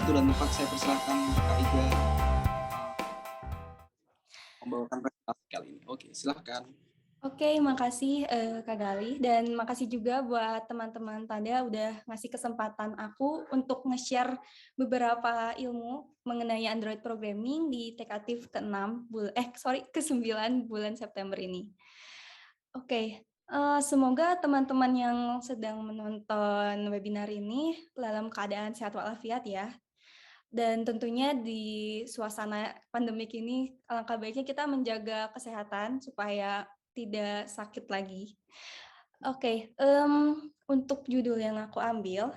waktu dan tempat, saya persilahkan Kak Iga membawakan presentasi kali ini. Oke, silahkan. Oke, makasih Kak Gali, dan makasih juga buat teman-teman Tanda udah ngasih kesempatan aku untuk nge-share beberapa ilmu mengenai Android Programming di Tekatif ke-9 bulan September ini. Oke, semoga teman-teman yang sedang menonton webinar ini dalam keadaan sehat walafiat ya. Dan tentunya di suasana pandemik ini, alangkah baiknya kita menjaga kesehatan supaya tidak sakit lagi. Oke, untuk judul yang aku ambil,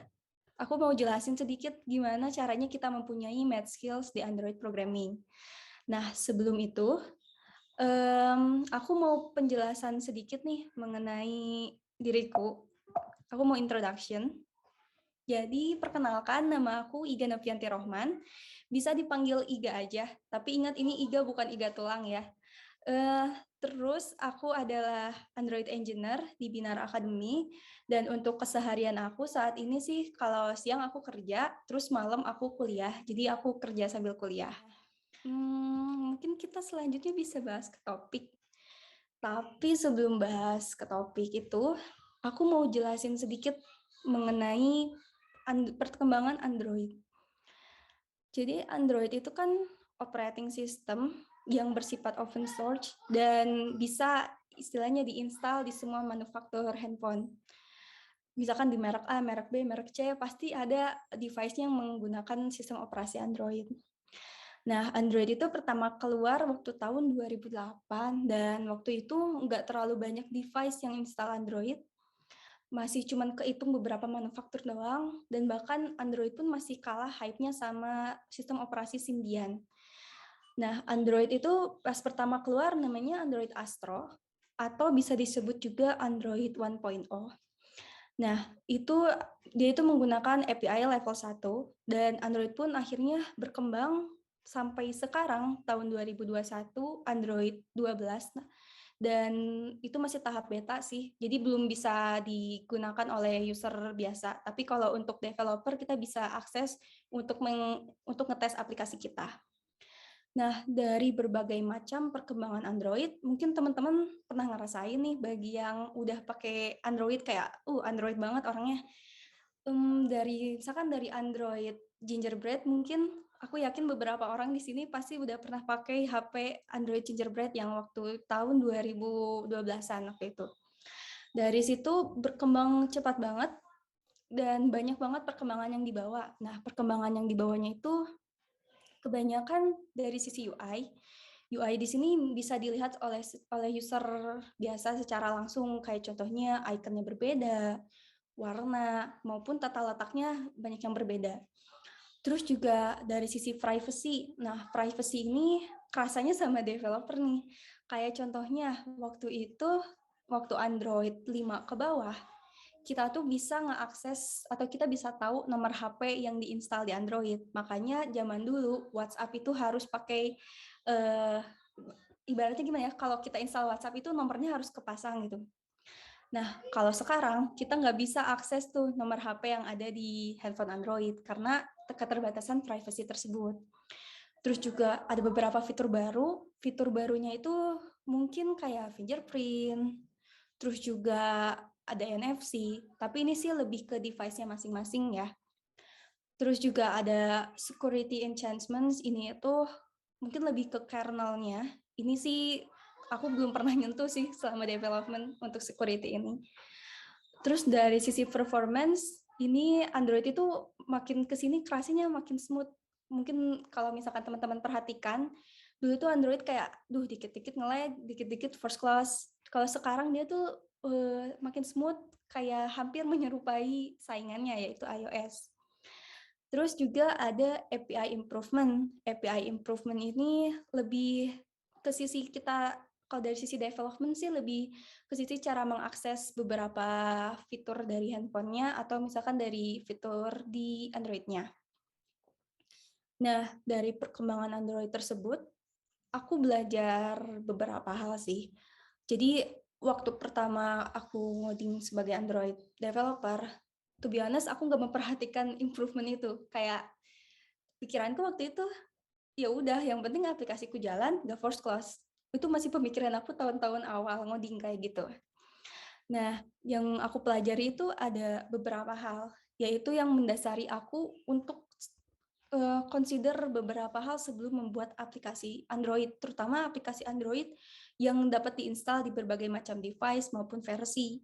aku mau jelasin sedikit gimana caranya kita mempunyai math skills di Android Programming. Nah, sebelum itu, aku mau penjelasan sedikit nih mengenai diriku. Aku mau introduction. Jadi, perkenalkan, nama aku Iga Novianti Rohman. Bisa dipanggil Iga aja, tapi ingat ini Iga bukan Iga tulang ya. Terus aku adalah Android Engineer di Binar Academy, dan untuk keseharian aku saat ini sih kalau siang aku kerja, terus malam aku kuliah, jadi aku kerja sambil kuliah. Mungkin kita selanjutnya bisa bahas ke topik. Tapi sebelum bahas ke topik itu, aku mau jelasin sedikit mengenai perkembangan Android. Jadi Android itu kan operating system yang bersifat open source dan bisa istilahnya diinstal di semua manufaktur handphone. Misalkan di merek A, merek B, merek C, pasti ada device yang menggunakan sistem operasi Android. Nah, Android itu pertama keluar waktu tahun 2008, dan waktu itu nggak terlalu banyak device yang install Android. Masih cuman kehitung beberapa manufaktur doang, dan bahkan Android pun masih kalah hype-nya sama sistem operasi Symbian. Nah, Android itu pas pertama keluar namanya Android Astro, atau bisa disebut juga Android 1.0. Nah, dia itu menggunakan API level 1, dan Android pun akhirnya berkembang sampai sekarang tahun 2021 Android 12. Dan itu masih tahap beta sih, jadi belum bisa digunakan oleh user biasa. Tapi kalau untuk developer kita bisa akses untuk ngetes aplikasi kita. Nah, dari berbagai macam perkembangan Android, mungkin teman-teman pernah ngerasain nih bagi yang udah pakai Android kayak, Android banget orangnya. Misalkan dari Android Gingerbread, mungkin aku yakin beberapa orang di sini pasti udah pernah pakai HP Android Gingerbread yang waktu tahun 2012-an waktu itu. Dari situ berkembang cepat banget dan banyak banget perkembangan yang dibawa. Nah, perkembangan yang dibawanya itu kebanyakan dari sisi UI. UI di sini bisa dilihat oleh user biasa secara langsung, kayak contohnya ikonnya berbeda, warna, maupun tata letaknya banyak yang berbeda. Terus juga dari sisi privacy. Nah, privacy ini rasanya sama developer nih. Kayak contohnya waktu Android 5 ke bawah, kita tuh bisa ngeakses atau kita bisa tahu nomor HP yang diinstal di Android. Makanya zaman dulu WhatsApp itu harus pakai ibaratnya gimana ya? Kalau kita install WhatsApp itu nomornya harus kepasang gitu. Nah, kalau sekarang kita nggak bisa akses tuh nomor HP yang ada di handphone Android karena keterbatasan privacy tersebut. Terus juga ada beberapa fitur baru. Fitur barunya itu mungkin kayak fingerprint, terus juga ada NFC, tapi ini sih lebih ke device-nya masing-masing ya. Terus juga ada security enhancements, ini itu mungkin lebih ke kernelnya. Ini sih aku belum pernah nyentuh sih selama development untuk security ini. Terus dari sisi performance, ini Android itu makin kesini kerasnya makin smooth. Mungkin kalau misalkan teman-teman perhatikan, dulu tuh Android kayak, dikit-dikit nge-lag, dikit-dikit first class. Kalau sekarang dia tuh makin smooth, kayak hampir menyerupai saingannya yaitu iOS. Terus juga ada API improvement. API improvement ini lebih ke sisi kita, kalau dari sisi development sih lebih ke sisi cara mengakses beberapa fitur dari handphonenya atau misalkan dari fitur di Android-nya. Nah, dari perkembangan Android tersebut, aku belajar beberapa hal sih. Jadi, waktu pertama aku ngoding sebagai Android developer, to be honest, aku nggak memperhatikan improvement itu. Kayak pikiranku waktu itu ya udah yang penting aplikasiku jalan, gak force close. Itu masih pemikiran aku tahun-tahun awal ngoding kayak gitu. Nah, yang aku pelajari itu ada beberapa hal, yaitu yang mendasari aku untuk consider beberapa hal sebelum membuat aplikasi Android, terutama aplikasi Android yang dapat diinstal di berbagai macam device maupun versi.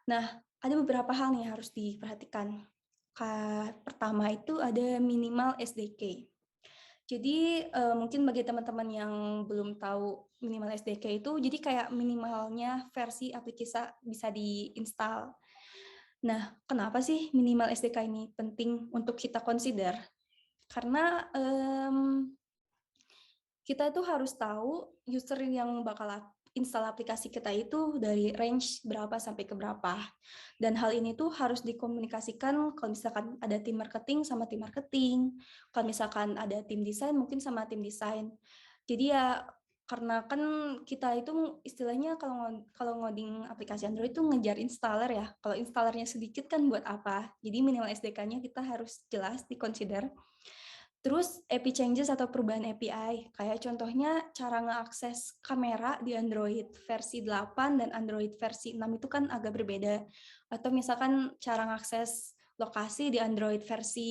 Nah, ada beberapa hal nih yang harus diperhatikan. Pertama itu ada minimal SDK. Jadi mungkin bagi teman-teman yang belum tahu minimal SDK itu, jadi kayak minimalnya versi aplikasi bisa diinstal. Nah, kenapa sih minimal SDK ini penting untuk kita consider? Karena kita itu harus tahu user yang bakal install aplikasi kita itu dari range berapa sampai ke berapa. Dan hal ini tuh harus dikomunikasikan kalau misalkan ada tim marketing sama tim marketing, kalau misalkan ada tim desain mungkin sama tim desain. Jadi ya karena kan kita itu istilahnya kalau ngoding aplikasi Android itu ngejar installer ya. Kalau installernya sedikit kan buat apa? Jadi minimal SDK-nya kita harus jelas diconsider. Terus API changes atau perubahan API, kayak contohnya cara ngeakses kamera di Android versi 8 dan Android versi 6 itu kan agak berbeda. Atau misalkan cara ngakses lokasi di Android versi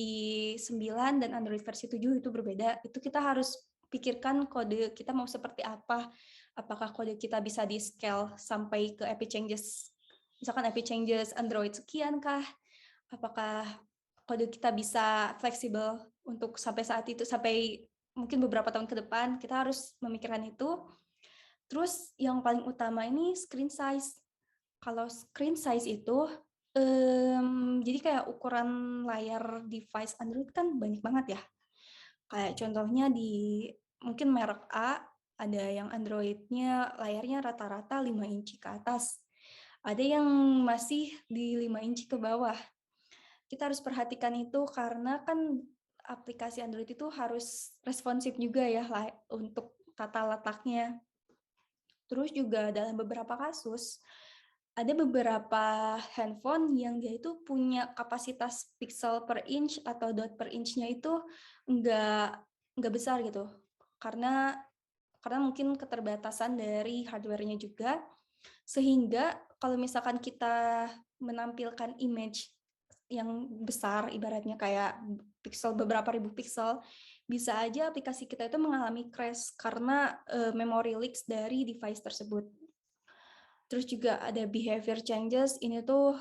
9 dan Android versi 7 itu berbeda. Itu kita harus pikirkan kode kita mau seperti apa. Apakah kode kita bisa di-scale sampai ke API changes, misalkan API changes Android sekian kah? Apakah kode kita bisa fleksibel untuk sampai saat itu, sampai mungkin beberapa tahun ke depan, kita harus memikirkan itu. Terus yang paling utama ini screen size. Kalau screen size itu, jadi kayak ukuran layar device Android kan banyak banget ya. Kayak contohnya di mungkin merek A, ada yang Android-nya layarnya rata-rata 5 inci ke atas. Ada yang masih di 5 inci ke bawah. Kita harus perhatikan itu karena kan aplikasi Android itu harus responsif juga ya untuk tata letaknya. Terus juga dalam beberapa kasus, ada beberapa handphone yang dia itu punya kapasitas pixel per inch atau dot per inch-nya itu nggak besar gitu. Karena mungkin keterbatasan dari hardware-nya juga, sehingga kalau misalkan kita menampilkan image yang besar, ibaratnya kayak pixel beberapa ribu pixel, bisa aja aplikasi kita itu mengalami crash karena memory leaks dari device tersebut. Terus juga ada behavior changes, ini tuh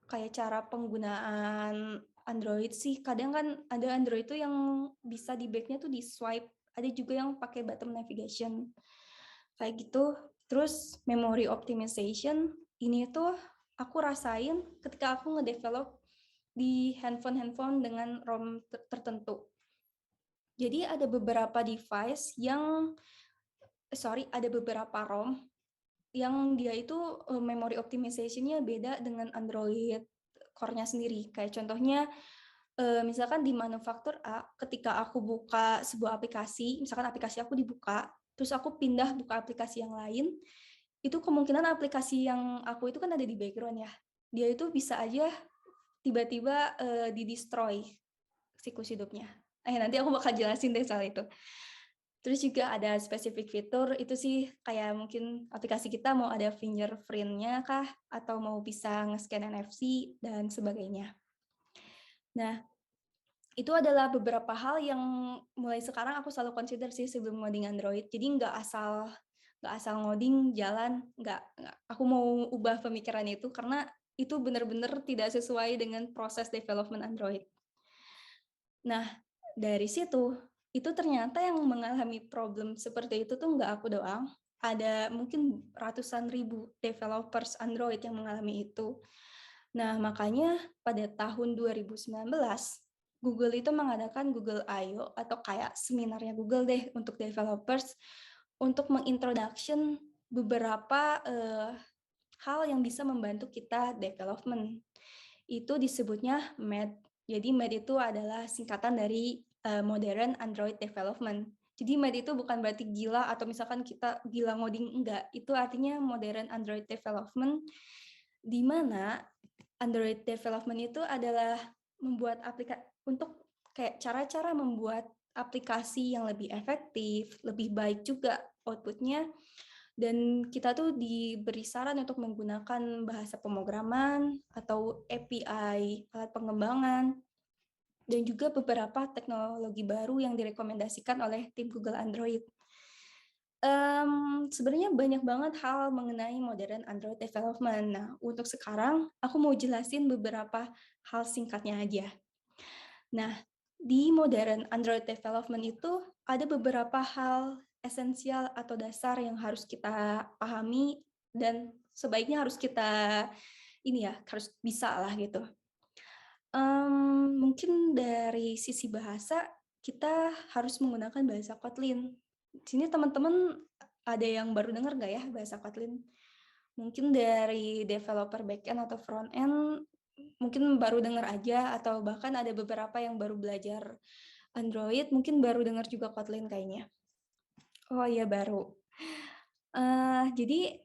kayak cara penggunaan Android sih. Kadang kan ada Android tuh yang bisa di back-nya tuh di swipe, ada juga yang pakai button navigation. Kayak gitu. Terus memory optimization, ini tuh aku rasain ketika aku ngedevelop di handphone-handphone dengan ROM tertentu. Jadi ada beberapa device yang, ada beberapa ROM yang dia itu memory optimization-nya beda dengan Android core-nya sendiri. Kayak contohnya, misalkan di manufaktur A, ketika aku buka sebuah aplikasi, misalkan aplikasi aku dibuka, terus aku pindah buka aplikasi yang lain, itu kemungkinan aplikasi yang aku itu kan ada di background ya, dia itu bisa aja tiba-tiba di-destroy siklus hidupnya. Nanti aku bakal jelasin deh soal itu. Terus juga ada spesifik fitur, itu sih kayak mungkin aplikasi kita mau ada fingerprint-nya kah, atau mau bisa nge-scan NFC, dan sebagainya. Nah, itu adalah beberapa hal yang mulai sekarang aku selalu consider sih sebelum ngoding Android. Jadi nggak asal ngoding jalan, nggak aku mau ubah pemikiran itu karena itu benar-benar tidak sesuai dengan proses development Android. Nah, dari situ, itu ternyata yang mengalami problem seperti itu tuh nggak aku doang. Ada mungkin ratusan ribu developers Android yang mengalami itu. Nah, makanya pada tahun 2019, Google itu mengadakan Google I.O. atau kayak seminarnya Google deh untuk developers untuk mengintroduction beberapa hal yang bisa membantu kita development. Itu disebutnya MAD. Jadi MAD itu adalah singkatan dari Modern Android Development. Jadi MAD itu bukan berarti gila atau misalkan kita gila ngoding, enggak. Itu artinya Modern Android Development, di mana Android Development itu adalah membuat aplikasi untuk kayak cara-cara membuat aplikasi yang lebih efektif, lebih baik juga output-nya, dan kita tuh diberi saran untuk menggunakan bahasa pemrograman atau API, alat pengembangan, dan juga beberapa teknologi baru yang direkomendasikan oleh tim Google Android. Sebenarnya banyak banget hal mengenai modern Android development. Nah, untuk sekarang aku mau jelasin beberapa hal singkatnya aja. Nah, di modern Android development itu ada beberapa hal esensial atau dasar yang harus kita pahami dan sebaiknya harus kita harus bisa lah gitu. Mungkin dari sisi bahasa kita harus menggunakan bahasa Kotlin. Di sini teman-teman ada yang baru dengar nggak ya bahasa Kotlin? Mungkin dari developer backend atau frontend mungkin baru dengar aja, atau bahkan ada beberapa yang baru belajar Android mungkin baru dengar juga Kotlin kayaknya. Oh iya, baru. Jadi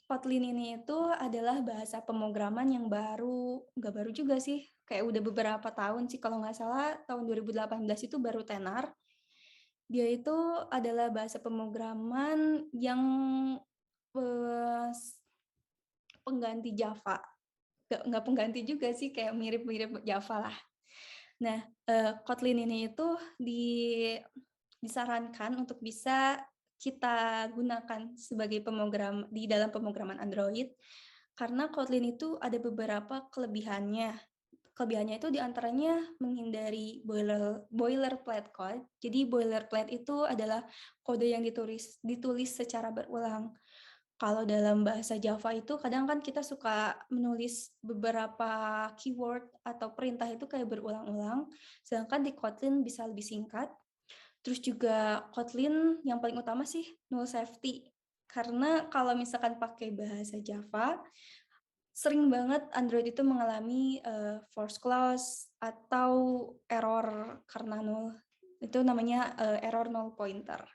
Kotlin ini itu adalah bahasa pemrograman yang baru, nggak baru juga sih, kayak udah beberapa tahun sih, kalau nggak salah tahun 2018 itu baru tenar. Dia itu adalah bahasa pemrograman yang pengganti Java. Nggak pengganti juga sih, kayak mirip-mirip Java lah. Nah, Kotlin ini itu disarankan untuk bisa kita gunakan sebagai pemrogram di dalam pemrograman Android, karena Kotlin itu ada beberapa kelebihannya. Kelebihannya itu diantaranya menghindari boilerplate code. Jadi boilerplate itu adalah kode yang ditulis secara berulang. Kalau dalam bahasa Java itu kadang kan kita suka menulis beberapa keyword atau perintah itu kayak berulang-ulang, sedangkan di Kotlin bisa lebih singkat. Terus juga Kotlin yang paling utama sih null safety. Karena kalau misalkan pakai bahasa Java, sering banget Android itu mengalami false clause atau error karena null. Itu namanya error null pointer.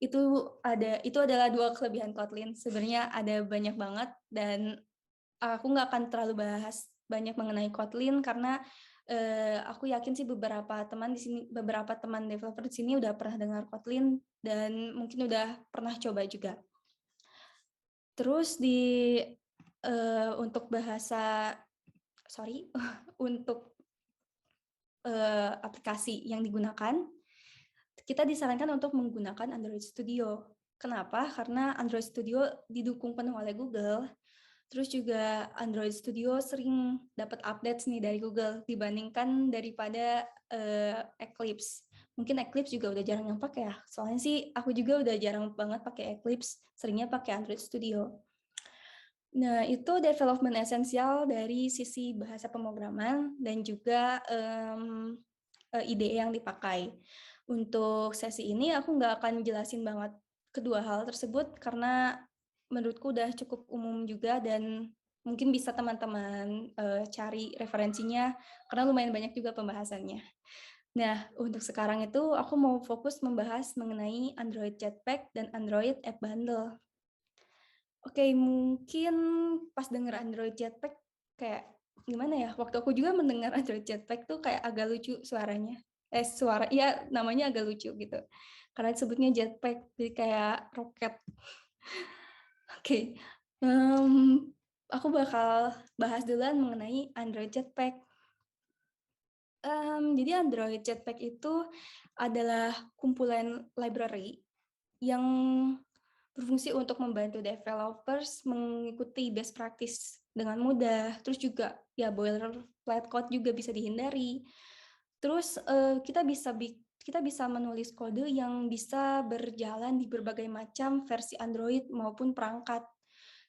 Itu adalah dua kelebihan Kotlin. Sebenarnya ada banyak banget dan aku nggak akan terlalu bahas banyak mengenai Kotlin karena aku yakin sih beberapa teman developer di sini udah pernah dengar Kotlin dan mungkin udah pernah coba juga. Terus untuk untuk aplikasi yang digunakan, kita disarankan untuk menggunakan Android Studio. Kenapa? Karena Android Studio didukung penuh oleh Google. Terus juga Android Studio sering dapat updates nih dari Google dibandingkan daripada Eclipse. Mungkin Eclipse juga udah jarang yang pakai ya. Soalnya sih aku juga udah jarang banget pakai Eclipse, seringnya pakai Android Studio. Nah, itu development esensial dari sisi bahasa pemrograman dan juga IDE yang dipakai. Untuk sesi ini aku nggak akan jelasin banget kedua hal tersebut karena menurutku udah cukup umum juga dan mungkin bisa teman-teman cari referensinya karena lumayan banyak juga pembahasannya. Nah, untuk sekarang itu aku mau fokus membahas mengenai Android Jetpack dan Android App Bundle. Oke, mungkin pas denger Android Jetpack kayak gimana ya? Waktu aku juga mendengar Android Jetpack tuh kayak agak lucu suaranya. Iya, namanya agak lucu gitu. Karena disebutnya jetpack, jadi kayak roket. Oke, aku bakal bahas duluan mengenai Android Jetpack. Jadi Android Jetpack itu adalah kumpulan library yang berfungsi untuk membantu developers mengikuti best practice dengan mudah. Terus juga ya boilerplate code juga bisa dihindari. Terus kita bisa menulis kode yang bisa berjalan di berbagai macam versi Android maupun perangkat.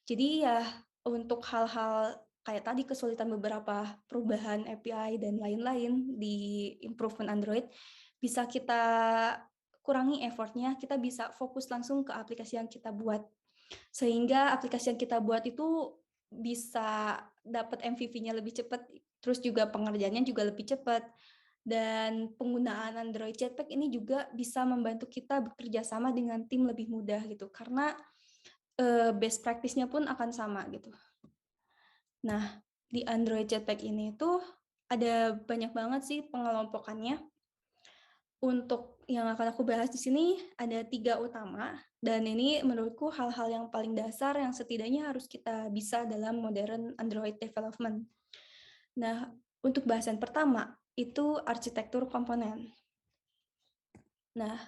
Jadi ya untuk hal-hal kayak tadi kesulitan beberapa perubahan API dan lain-lain di improvement Android bisa kita kurangi effortnya, kita bisa fokus langsung ke aplikasi yang kita buat. Sehingga aplikasi yang kita buat itu bisa dapat MVP-nya lebih cepat, terus juga pengerjaannya juga lebih cepat. Dan penggunaan Android Jetpack ini juga bisa membantu kita bekerja sama dengan tim lebih mudah gitu, karena best practice-nya pun akan sama gitu. Nah, di Android Jetpack ini tuh ada banyak banget sih pengelompokannya. Untuk yang akan aku bahas di sini ada 3 utama, dan ini menurutku hal-hal yang paling dasar yang setidaknya harus kita bisa dalam modern Android development. Nah, untuk bahasan pertama, itu arsitektur komponen. Nah,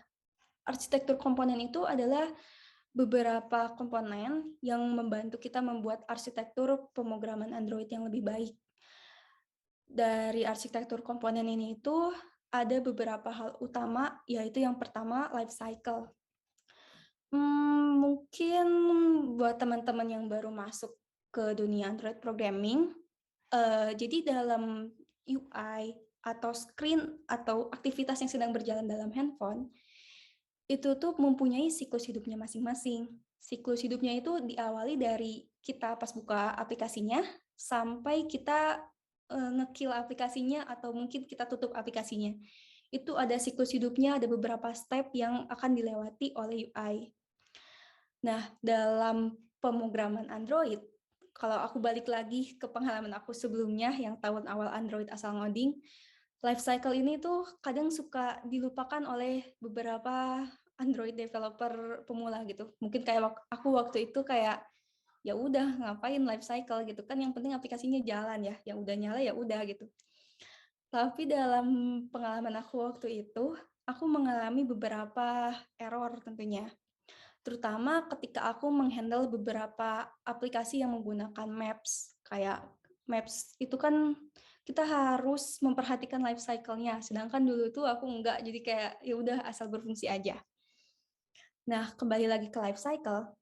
arsitektur komponen itu adalah beberapa komponen yang membantu kita membuat arsitektur pemrograman Android yang lebih baik. Dari arsitektur komponen ini itu ada beberapa hal utama, yaitu yang pertama life cycle. Mungkin buat teman-teman yang baru masuk ke dunia Android programming, jadi dalam UI atau screen atau aktivitas yang sedang berjalan dalam handphone, itu tuh mempunyai siklus hidupnya masing-masing. Siklus hidupnya itu diawali dari kita pas buka aplikasinya, sampai kita nge-kill aplikasinya atau mungkin kita tutup aplikasinya. Itu ada siklus hidupnya, ada beberapa step yang akan dilewati oleh UI. Nah, dalam pemrograman Android, kalau aku balik lagi ke pengalaman aku sebelumnya yang tahun awal Android asal ngoding, life cycle ini tuh kadang suka dilupakan oleh beberapa Android developer pemula gitu. Mungkin kayak aku waktu itu kayak ya udah ngapain life cycle gitu kan, yang penting aplikasinya jalan ya, yang udah nyala ya udah gitu. Tapi dalam pengalaman aku waktu itu, aku mengalami beberapa error tentunya. Terutama ketika aku menghandle beberapa aplikasi yang menggunakan Maps. Kayak Maps itu kan kita harus memperhatikan life cycle-nya, sedangkan dulu tuh aku enggak, jadi kayak ya udah asal berfungsi aja. Nah, kembali lagi ke life cycle.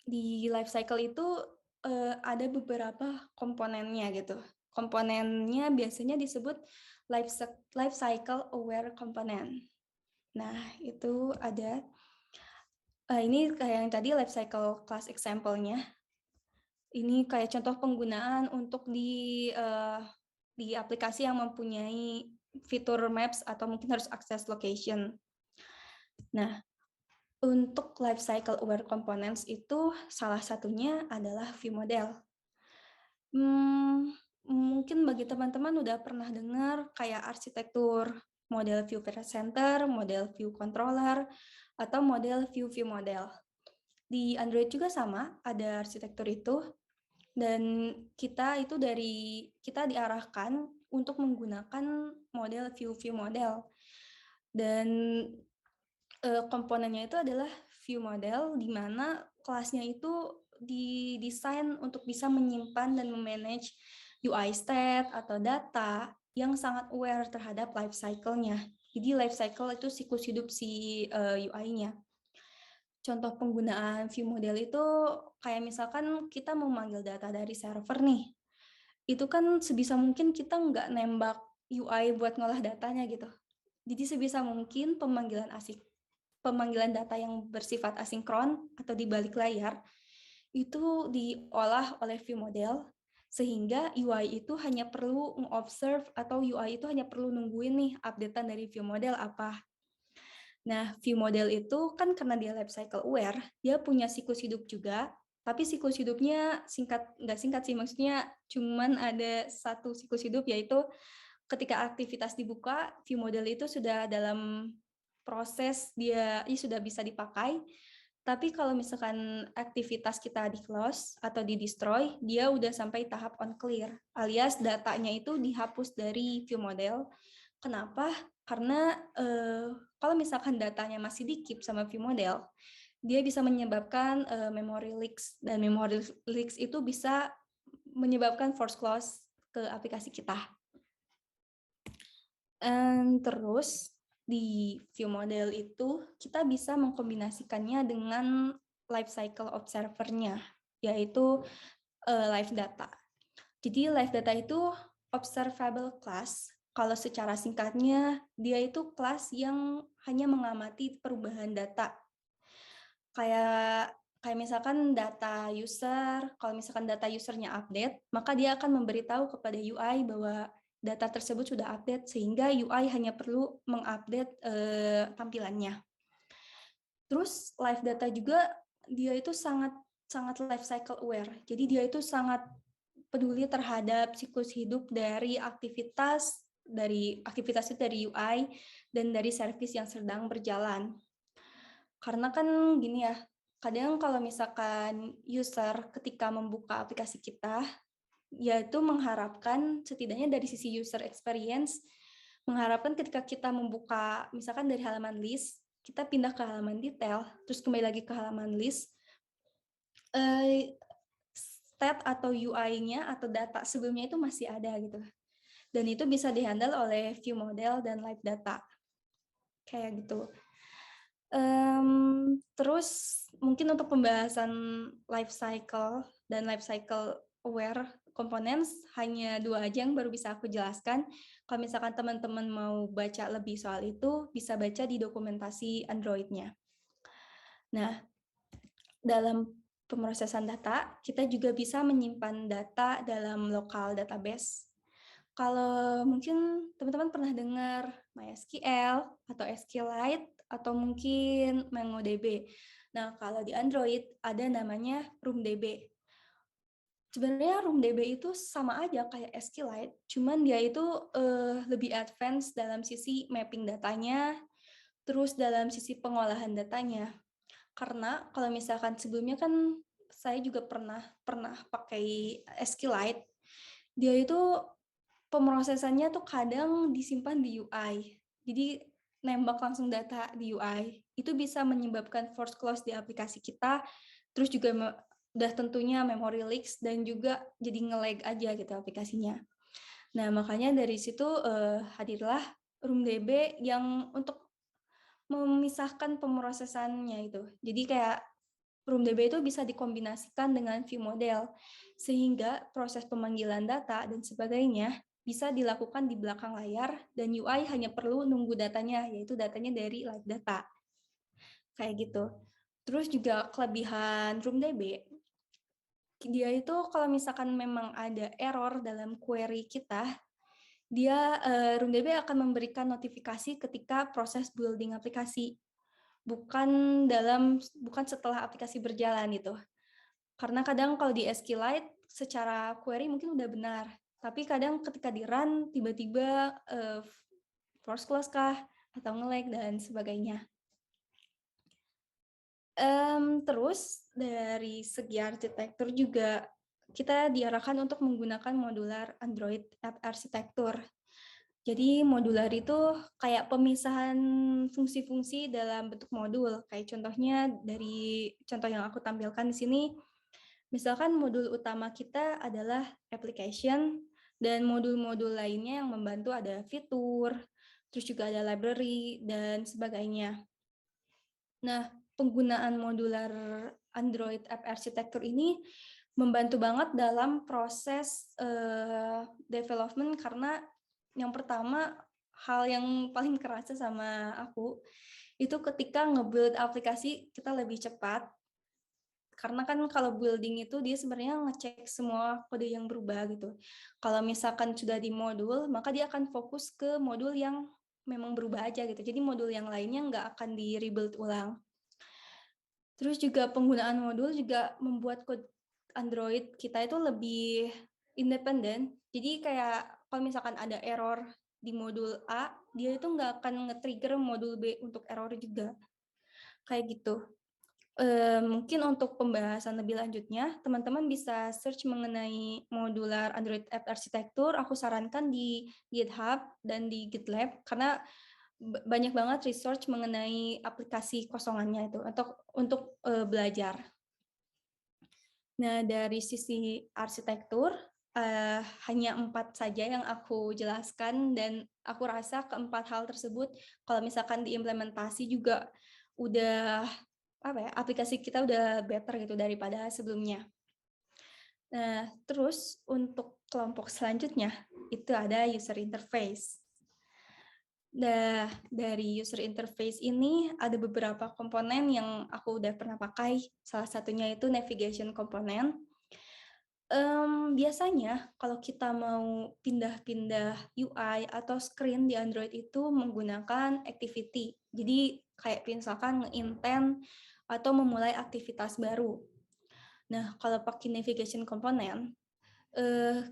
Di life cycle itu ada beberapa komponennya gitu. Komponennya biasanya disebut life cycle aware component. Nah, itu ada ini kayak yang tadi life cycle class example-nya. Ini kayak contoh penggunaan untuk di aplikasi yang mempunyai fitur Maps atau mungkin harus akses location. Nah, untuk life cycle aware components itu salah satunya adalah view model. Mungkin bagi teman-teman udah pernah dengar kayak arsitektur model view presenter, model view controller, atau model view model. Di Android juga sama, ada arsitektur itu, dan kita diarahkan untuk menggunakan model view model. Dan komponennya itu adalah view model, di mana kelasnya itu didesain untuk bisa menyimpan dan memanage UI state atau data yang sangat aware terhadap life cycle-nya. Jadi life cycle itu siklus hidup si UI-nya. Contoh penggunaan view model itu kayak misalkan kita mau manggil data dari server nih. Itu kan sebisa mungkin kita nggak nembak UI buat ngolah datanya gitu. Jadi sebisa mungkin pemanggilan data yang bersifat asinkron atau di balik layar itu diolah oleh view model, sehingga UI itu hanya perlu mengobserve atau UI itu hanya perlu nungguin nih updatean dari view model apa. Nah, view model itu kan karena dia life cycle aware, dia punya siklus hidup juga, tapi siklus hidupnya nggak singkat sih, maksudnya cuman ada satu siklus hidup, yaitu ketika aktivitas dibuka, view model itu sudah dalam proses dia sudah bisa dipakai. Tapi kalau misalkan aktivitas kita di close atau di destroy, dia udah sampai tahap on clear, alias datanya itu dihapus dari view model. Kenapa? Karena kalau misalkan datanya masih di keep sama view model, dia bisa menyebabkan memory leaks, dan memory leaks itu bisa menyebabkan force close ke aplikasi kita. Terus di view model itu kita bisa mengkombinasikannya dengan life cycle observer-nya, yaitu live data. Jadi live data itu observable class. Kalau secara singkatnya, dia itu kelas yang hanya mengamati perubahan data. Kayak misalkan data user, kalau misalkan data usernya update, maka dia akan memberitahu kepada UI bahwa data tersebut sudah update, sehingga UI hanya perlu mengupdate tampilannya. Terus live data juga dia itu sangat life cycle aware. Jadi dia itu sangat peduli terhadap siklus hidup dari aktivitas itu dari UI dan dari servis yang sedang berjalan. Karena kan gini ya, kadang kalau misalkan user ketika membuka aplikasi kita, yaitu mengharapkan setidaknya dari sisi user experience, mengharapkan ketika kita membuka misalkan dari halaman list, kita pindah ke halaman detail, terus kembali lagi ke halaman list, stat atau UI-nya atau data sebelumnya itu masih ada gitu. Dan itu bisa dihandle oleh view model dan live data. Kayak gitu. Terus mungkin untuk pembahasan life cycle dan life cycle aware components hanya 2 aja yang baru bisa aku jelaskan. Kalau misalkan teman-teman mau baca lebih soal itu, bisa baca di dokumentasi Android-nya. Nah, dalam pemrosesan data, kita juga bisa menyimpan data dalam local database. Kalau mungkin teman-teman pernah dengar MySQL atau SQLite atau mungkin MongoDB. Nah, kalau di Android ada namanya RoomDB. Sebenarnya RoomDB itu sama aja kayak SQLite, cuman dia itu lebih advance dalam sisi mapping datanya, terus dalam sisi pengolahan datanya. Karena kalau misalkan sebelumnya kan saya juga pernah pakai SQLite, dia itu pemrosesannya tuh kadang disimpan di UI. Jadi nembak langsung data di UI. Itu bisa menyebabkan force close di aplikasi kita, terus juga udah tentunya memory leaks dan juga jadi nge-lag aja gitu aplikasinya. Nah, makanya dari situ hadirlah RoomDB yang untuk memisahkan pemrosesannya itu. Jadi kayak RoomDB itu bisa dikombinasikan dengan view model, sehingga proses pemanggilan data dan sebagainya bisa dilakukan di belakang layar, dan UI hanya perlu nunggu datanya, yaitu datanya dari live data. Kayak gitu. Terus juga kelebihan RoomDB, dia itu kalau misalkan memang ada error dalam query kita, dia RoomDB akan memberikan notifikasi ketika proses building aplikasi, bukan setelah aplikasi berjalan gitu. Karena kadang kalau di SQLite secara query mungkin udah benar, tapi kadang ketika di run tiba-tiba force close kah atau nge-lag dan sebagainya. Terus dari segi arsitektur juga kita diarahkan untuk menggunakan modular Android app arsitektur. Jadi modular itu kayak pemisahan fungsi-fungsi dalam bentuk modul. Kayak contohnya dari contoh yang aku tampilkan di sini, misalkan modul utama kita adalah application, dan modul-modul lainnya yang membantu ada fitur, terus juga ada library, dan sebagainya. Nah, penggunaan modular Android App Architecture ini membantu banget dalam proses development, karena yang pertama, hal yang paling kerasa sama aku, itu ketika nge-build aplikasi kita lebih cepat, karena kan kalau building itu dia sebenarnya ngecek semua kode yang berubah gitu. Kalau misalkan sudah di modul, maka dia akan fokus ke modul yang memang berubah aja gitu. Jadi modul yang lainnya nggak akan di-rebuild ulang. Terus juga penggunaan modul juga membuat kode Android kita itu lebih independen. Jadi kayak kalau misalkan ada error di modul A, dia itu nggak akan nge-trigger modul B untuk error juga. Kayak gitu. Mungkin untuk pembahasan lebih lanjutnya, teman-teman bisa search mengenai modular Android App Architecture. Aku sarankan di GitHub dan di GitLab, karena banyak banget research mengenai aplikasi kosongannya itu untuk belajar. Nah, dari sisi arsitektur, hanya 4 saja yang aku jelaskan, dan aku rasa keempat hal tersebut kalau misalkan diimplementasi juga udah aplikasi kita udah better gitu daripada sebelumnya. Nah, terus untuk kelompok selanjutnya itu ada user interface. Nah, dari user interface ini ada beberapa komponen yang aku udah pernah pakai. Salah satunya itu navigation komponen. Biasanya kalau kita mau pindah-pindah UI atau screen di Android itu menggunakan activity. Jadi kayak misalkan nge-intent atau memulai aktivitas baru. Nah, kalau pakai navigation komponen,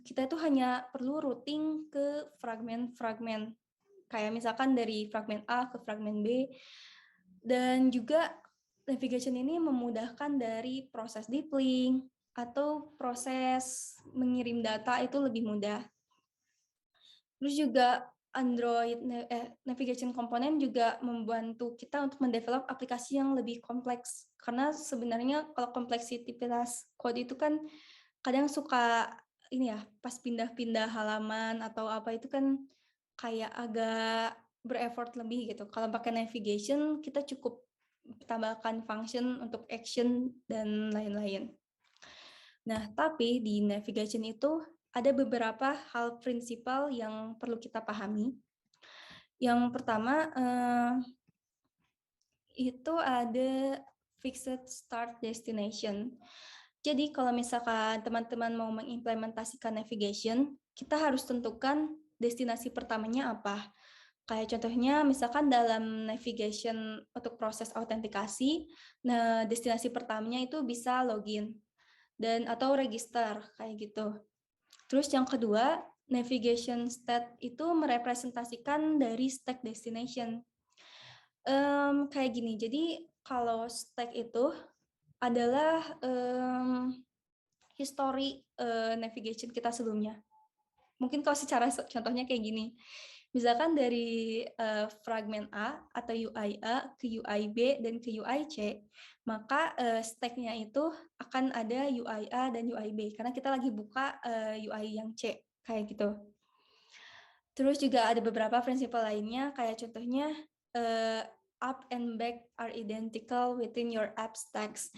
kita itu hanya perlu routing ke fragmen-fragmen. Kayak misalkan dari fragmen A ke fragmen B, dan juga navigation ini memudahkan dari proses deep link atau proses mengirim data itu lebih mudah. Terus juga Android navigation component juga membantu kita untuk mendevelop aplikasi yang lebih kompleks. Karena sebenarnya kalau kompleksitas code itu kan kadang suka ini ya, pas pindah-pindah halaman atau apa itu kan kayak agak ber-effort lebih gitu. Kalau pakai navigation kita cukup tambahkan function untuk action dan lain-lain. Nah, tapi di navigation itu ada beberapa hal prinsipal yang perlu kita pahami. Yang pertama itu ada fixed start destination. Jadi kalau misalkan teman-teman mau mengimplementasikan navigation, kita harus tentukan destinasi pertamanya apa. Kayak contohnya misalkan dalam navigation untuk proses autentikasi, nah destinasi pertamanya itu bisa login dan atau register kayak gitu. Terus yang kedua, navigation state itu merepresentasikan dari stack destination. Kayak gini, jadi kalau stack itu adalah history navigation kita sebelumnya. Mungkin kalau secara contohnya kayak gini, misalkan dari fragmen A atau UI A ke UI B dan ke UI C, maka stack-nya itu akan ada UI A dan UI B, karena kita lagi buka UI yang C, kayak gitu. Terus juga ada beberapa prinsipal lainnya, kayak contohnya up and back are identical within your app stacks.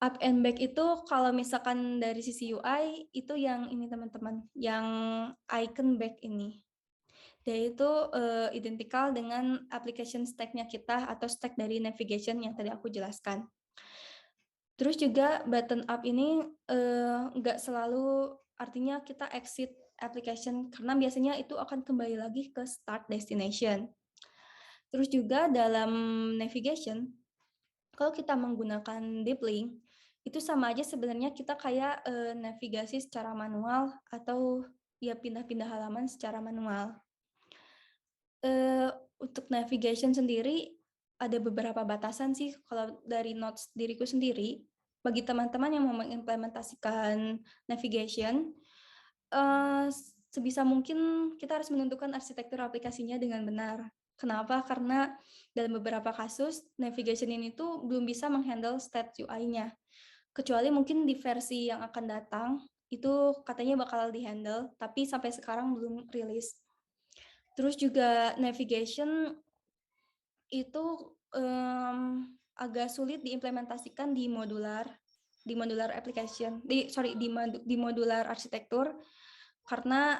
Up and back itu kalau misalkan dari sisi UI, itu yang ini teman-teman, yang icon back ini. Dia itu identikal dengan application stack-nya kita atau stack dari navigation yang tadi aku jelaskan. Terus juga button up ini nggak selalu artinya kita exit application, karena biasanya itu akan kembali lagi ke start destination. Terus juga dalam navigation, kalau kita menggunakan deep link, itu sama aja sebenarnya kita kayak navigasi secara manual atau ya pindah-pindah halaman secara manual. Untuk navigation sendiri ada beberapa batasan sih kalau dari notes diriku sendiri. Bagi teman-teman yang mau mengimplementasikan navigation, sebisa mungkin kita harus menentukan arsitektur aplikasinya dengan benar. Kenapa? Karena dalam beberapa kasus, navigation ini tuh belum bisa menghandle state UI-nya. Kecuali mungkin di versi yang akan datang, itu katanya bakal dihandle, tapi sampai sekarang belum rilis. Terus juga navigation itu agak sulit diimplementasikan di modular application, di modular arsitektur, karena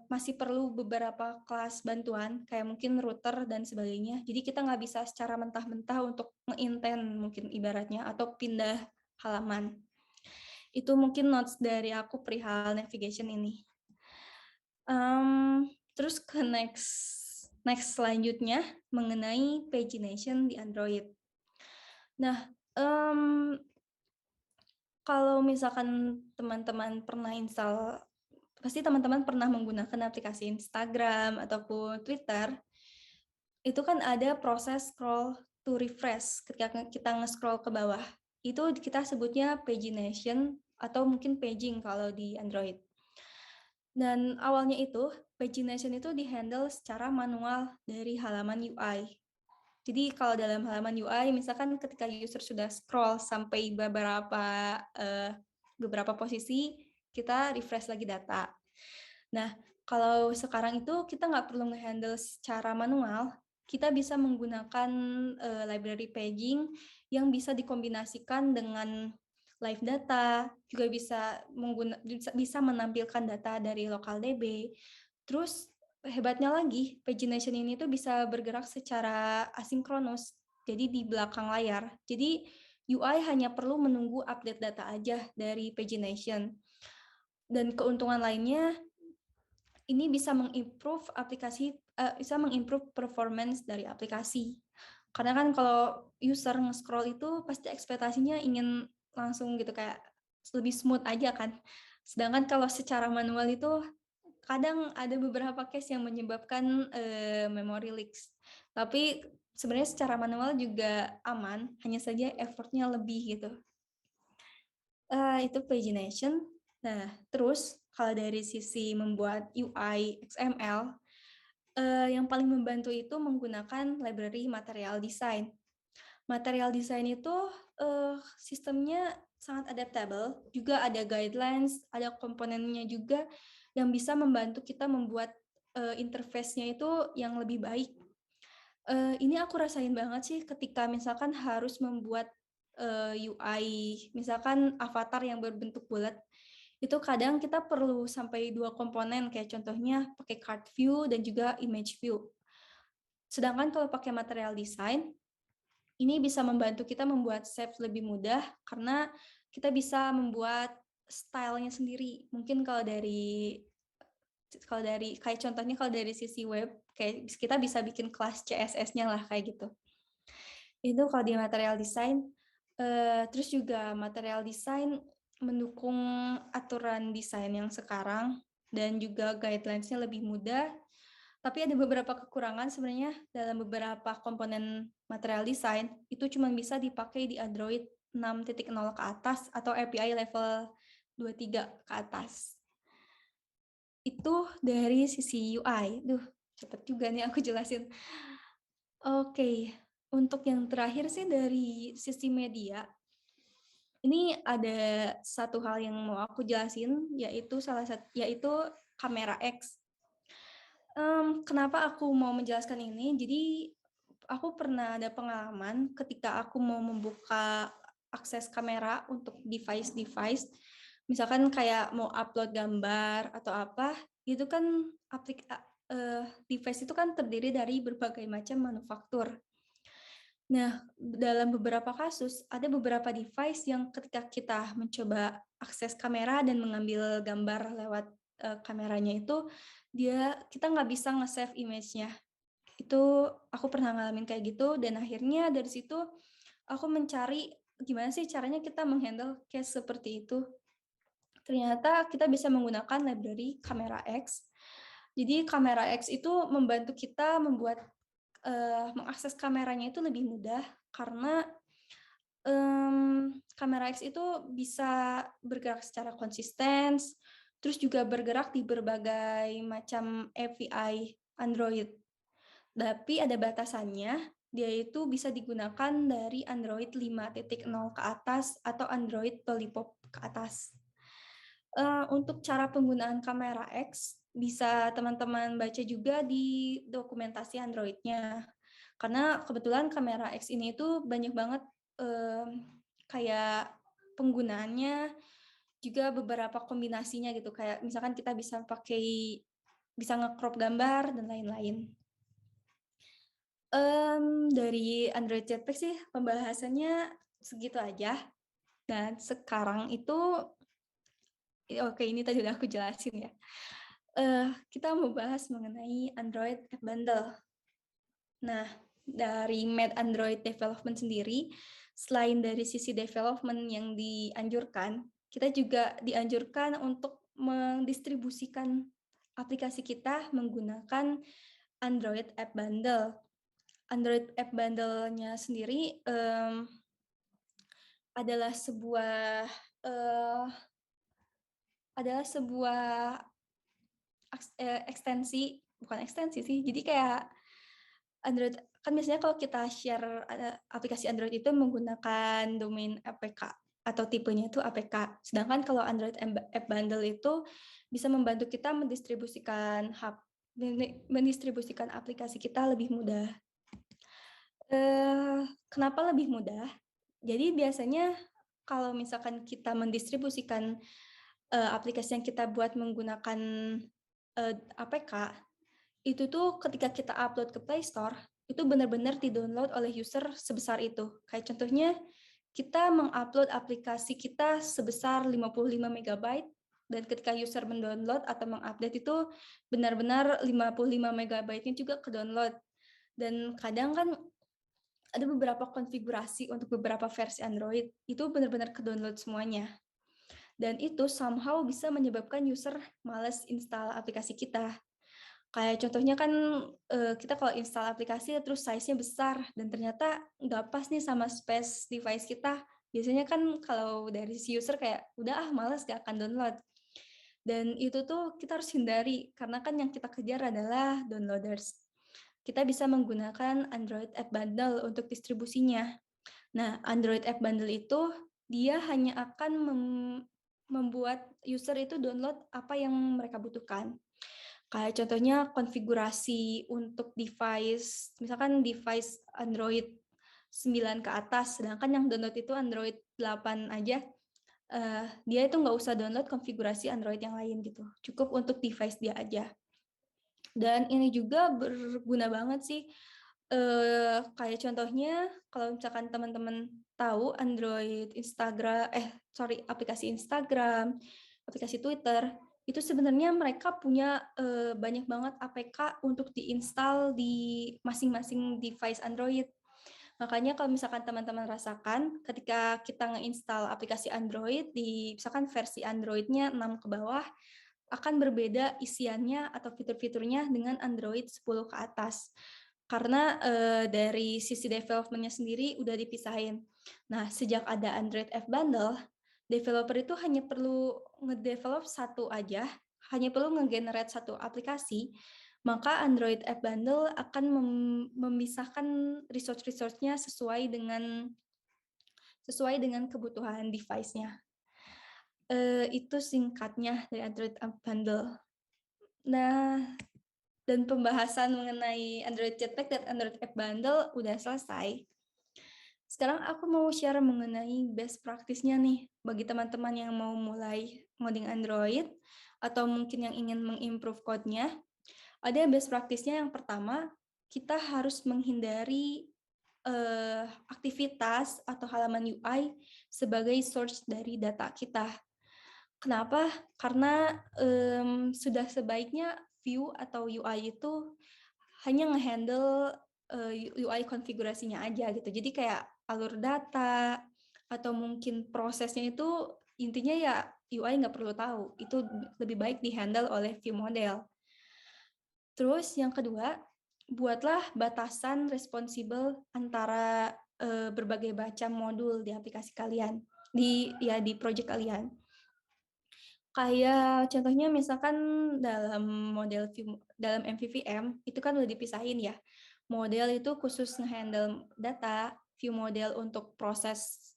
masih perlu beberapa kelas bantuan kayak mungkin router dan sebagainya. Jadi kita nggak bisa secara mentah-mentah untuk nge-intent mungkin ibaratnya atau pindah halaman. Itu mungkin notes dari aku perihal navigation ini. Terus ke next selanjutnya mengenai pagination di Android. Nah, kalau misalkan teman-teman pernah install, pasti teman-teman pernah menggunakan aplikasi Instagram ataupun Twitter, itu kan ada proses scroll to refresh ketika kita nge-scroll ke bawah. Itu kita sebutnya pagination atau mungkin paging kalau di Android. Dan awalnya itu, pagination itu dihandle secara manual dari halaman UI. Jadi kalau dalam halaman UI, misalkan ketika user sudah scroll sampai beberapa posisi, kita refresh lagi data. Nah, kalau sekarang itu kita nggak perlu nge-handle secara manual, kita bisa menggunakan library paging yang bisa dikombinasikan dengan live data, juga bisa menampilkan data dari lokal DB. Terus hebatnya lagi, pagination ini tuh bisa bergerak secara asinkronus, jadi di belakang layar. Jadi UI hanya perlu menunggu update data aja dari pagination. Dan keuntungan lainnya, ini bisa mengimprove performance dari aplikasi. Karena kan kalau user nge-scroll itu pasti ekspektasinya ingin langsung gitu kayak lebih smooth aja kan. Sedangkan kalau secara manual itu kadang ada beberapa case yang menyebabkan memory leaks. Tapi sebenarnya secara manual juga aman, hanya saja effortnya lebih gitu. Itu pagination. Nah, terus kalau dari sisi membuat UI XML, yang paling membantu itu menggunakan library material design. Material design itu sistemnya sangat adaptable, juga ada guidelines, ada komponennya juga yang bisa membantu kita membuat interface-nya itu yang lebih baik. Ini aku rasain banget sih ketika misalkan harus membuat UI, misalkan avatar yang berbentuk bulat, itu kadang kita perlu sampai 2 komponen, kayak contohnya pakai card view dan juga image view. Sedangkan kalau pakai material design, ini bisa membantu kita membuat shapes lebih mudah karena kita bisa membuat stylenya sendiri. Mungkin kalau dari kayak contohnya kalau dari sisi web, kayak kita bisa bikin kelas CSS-nya lah kayak gitu. Itu kalau di material design. Terus juga material design mendukung aturan desain yang sekarang dan juga guidelines-nya lebih mudah. Tapi ada beberapa kekurangan sebenarnya dalam beberapa komponen material design, itu cuma bisa dipakai di Android 6.0 ke atas atau API level 23 ke atas. Itu dari sisi UI. Duh, cepet juga nih aku jelasin. Oke, untuk yang terakhir sih dari sisi media, ini ada satu hal yang mau aku jelasin, yaitu kamera X. Kenapa aku mau menjelaskan ini? Jadi aku pernah ada pengalaman ketika aku mau membuka akses kamera untuk device-device, misalkan kayak mau upload gambar atau apa, itu kan device itu kan terdiri dari berbagai macam manufaktur. Nah, dalam beberapa kasus, ada beberapa device yang ketika kita mencoba akses kamera dan mengambil gambar lewat kameranya itu, kita nggak bisa nge-save image-nya. Itu aku pernah ngalamin kayak gitu, dan akhirnya dari situ aku mencari gimana sih caranya kita menghandle case seperti itu. Ternyata kita bisa menggunakan library Kamera X. Jadi Kamera X itu membantu kita mengakses kameranya itu lebih mudah karena Kamera X itu bisa bergerak secara konsisten, terus juga bergerak di berbagai macam API Android. Tapi ada batasannya, dia itu bisa digunakan dari Android 5.0 ke atas atau Android Lollipop ke atas. Untuk cara penggunaan kamera X, bisa teman-teman baca juga di dokumentasi Android-nya. Karena kebetulan kamera X ini itu banyak banget kayak penggunaannya, juga beberapa kombinasinya gitu. Kayak misalkan kita bisa nge-crop gambar dan lain-lain. Dari Android Jetpack sih pembahasannya segitu aja. Dan sekarang itu, oke ini tadi udah aku jelasin ya. Kita mau bahas mengenai Android App Bundle. Nah, dari Made Android Development sendiri, selain dari sisi development yang dianjurkan, kita juga dianjurkan untuk mendistribusikan aplikasi kita menggunakan Android App Bundle. Android App Bundle-nya sendiri adalah sebuah uh, bukan ekstensi sih. Jadi kayak Android kan biasanya kalau kita share aplikasi Android itu menggunakan domain APK atau tipenya itu APK. Sedangkan kalau Android App Bundle itu bisa membantu kita mendistribusikan aplikasi kita lebih mudah. Kenapa lebih mudah? Jadi biasanya kalau misalkan kita mendistribusikan aplikasi yang kita buat menggunakan APK, itu tuh ketika kita upload ke Play Store, itu benar-benar di-download oleh user sebesar itu. Kayak contohnya, kita mengupload aplikasi kita sebesar 55 MB, dan ketika user mendownload atau mengupdate itu benar-benar 55 MB-nya juga ke-download. Dan kadang kan ada beberapa konfigurasi untuk beberapa versi Android, itu benar-benar ke-download semuanya. Dan itu somehow bisa menyebabkan user males install aplikasi kita. Kayak contohnya kan, kita kalau install aplikasi terus size-nya besar dan ternyata nggak pas nih sama space device kita. Biasanya kan kalau dari si user kayak, "Udah ah males gak akan download." Dan itu tuh kita harus hindari, karena kan yang kita kejar adalah downloaders. Kita bisa menggunakan Android App Bundle untuk distribusinya. Nah, Android App Bundle itu dia hanya akan membuat user itu download apa yang mereka butuhkan. Kayak contohnya konfigurasi untuk device, misalkan device Android 9 ke atas, sedangkan yang download itu Android 8 aja, dia itu nggak usah download konfigurasi Android yang lain gitu, cukup untuk device dia aja. Dan ini juga berguna banget sih, kayak contohnya kalau misalkan teman-teman tahu Android aplikasi Instagram, aplikasi Twitter, itu sebenarnya mereka punya, banyak banget APK untuk diinstal di masing-masing device Android. Makanya kalau misalkan teman-teman rasakan ketika kita ngeinstal aplikasi Android di misalkan versi Android-nya 6 ke bawah, akan berbeda isiannya atau fitur-fiturnya dengan Android 10 ke atas. Karena, dari sisi development-nya sendiri udah dipisahin. Nah, sejak ada Android App Bundle, developer itu hanya perlu ngedevelop satu aja, hanya perlu ngegenerate satu aplikasi, maka Android App Bundle akan memisahkan resource-nya sesuai dengan kebutuhan device-nya. Itu singkatnya dari Android App Bundle. Nah, dan pembahasan mengenai Android Jetpack dan Android App Bundle udah selesai. Sekarang aku mau share mengenai best practice-nya nih bagi teman-teman yang mau mulai ngoding Android atau mungkin yang ingin mengimprove code-nya. Ada best practice-nya yang pertama, kita harus menghindari aktivitas atau halaman UI sebagai source dari data kita. Kenapa? Karena sudah sebaiknya view atau UI itu hanya ngehandle UI konfigurasinya aja gitu. Jadi kayak alur data atau mungkin prosesnya itu intinya ya UI nggak perlu tahu. Itu lebih baik dihandle oleh view model. Terus yang kedua, buatlah batasan responsibel antara berbagai macam modul di aplikasi kalian, di project kalian. Kayak contohnya misalkan dalam MVVM itu kan udah dipisahin ya. Model itu khusus nge-handle data, view model untuk proses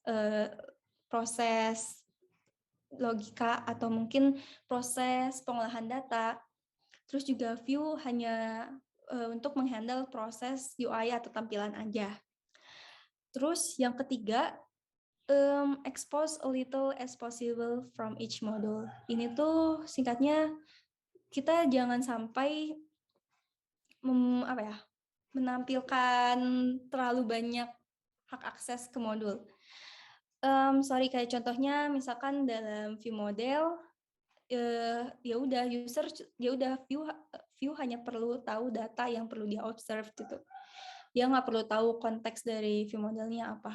logika atau mungkin proses pengolahan data. Terus juga view hanya untuk menghandle proses UI atau tampilan aja. Terus yang ketiga, expose a little as possible from each module. Ini tuh singkatnya kita jangan sampai menampilkan terlalu banyak hak akses ke modul. Sorry, kayak contohnya misalkan dalam view model, view hanya perlu tahu data yang perlu dia observe gitu. Dia nggak perlu tahu konteks dari view modelnya apa.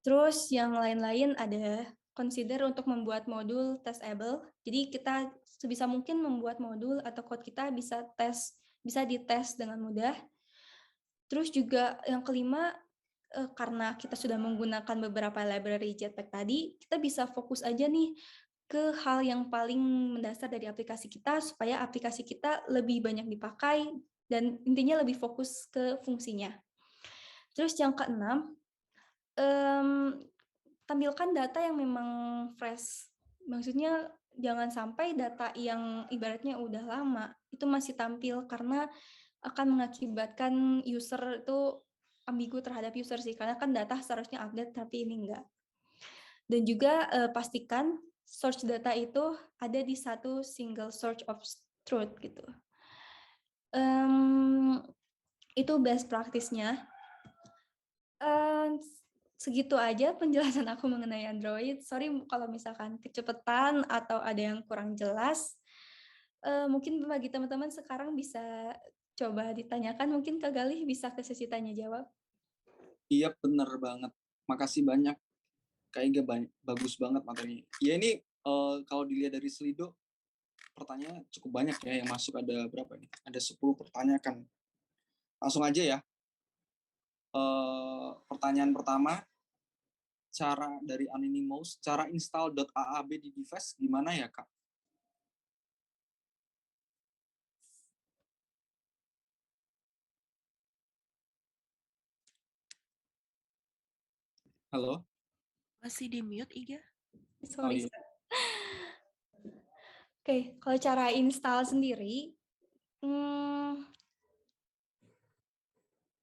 Terus yang lain-lain ada consider untuk membuat modul testable. Jadi kita sebisa mungkin membuat modul atau code kita bisa dites dengan mudah. Terus juga yang kelima, karena kita sudah menggunakan beberapa library Jetpack tadi, kita bisa fokus aja nih ke hal yang paling mendasar dari aplikasi kita supaya aplikasi kita lebih banyak dipakai dan intinya lebih fokus ke fungsinya. Terus yang keenam, tampilkan data yang memang fresh. Maksudnya jangan sampai data yang ibaratnya udah lama itu masih tampil karena akan mengakibatkan user itu ambigu terhadap user sih, karena kan data seharusnya update tapi ini enggak. Dan juga pastikan source data itu ada di satu single source of truth gitu. Itu best practice-nya. Segitu aja penjelasan aku mengenai Android. Sorry kalau misalkan kecepatan atau ada yang kurang jelas. Mungkin bagi teman-teman sekarang bisa coba ditanyakan, mungkin Kak Galih bisa ke sesi tanya jawab. Iya, bener banget. Makasih banyak Kayaknya bagus banget materinya. Ya ini kalau dilihat dari Slido, pertanyaan cukup banyak ya yang masuk. Ada berapa nih? Ada 10 pertanyaan kan. Langsung aja ya. Pertanyaan pertama, cara dari Anonymous, cara install .aab di device gimana ya, Kak? Halo? Masih di mute, Iga? Oh Sorry. iya. Oke, kalau cara install sendiri,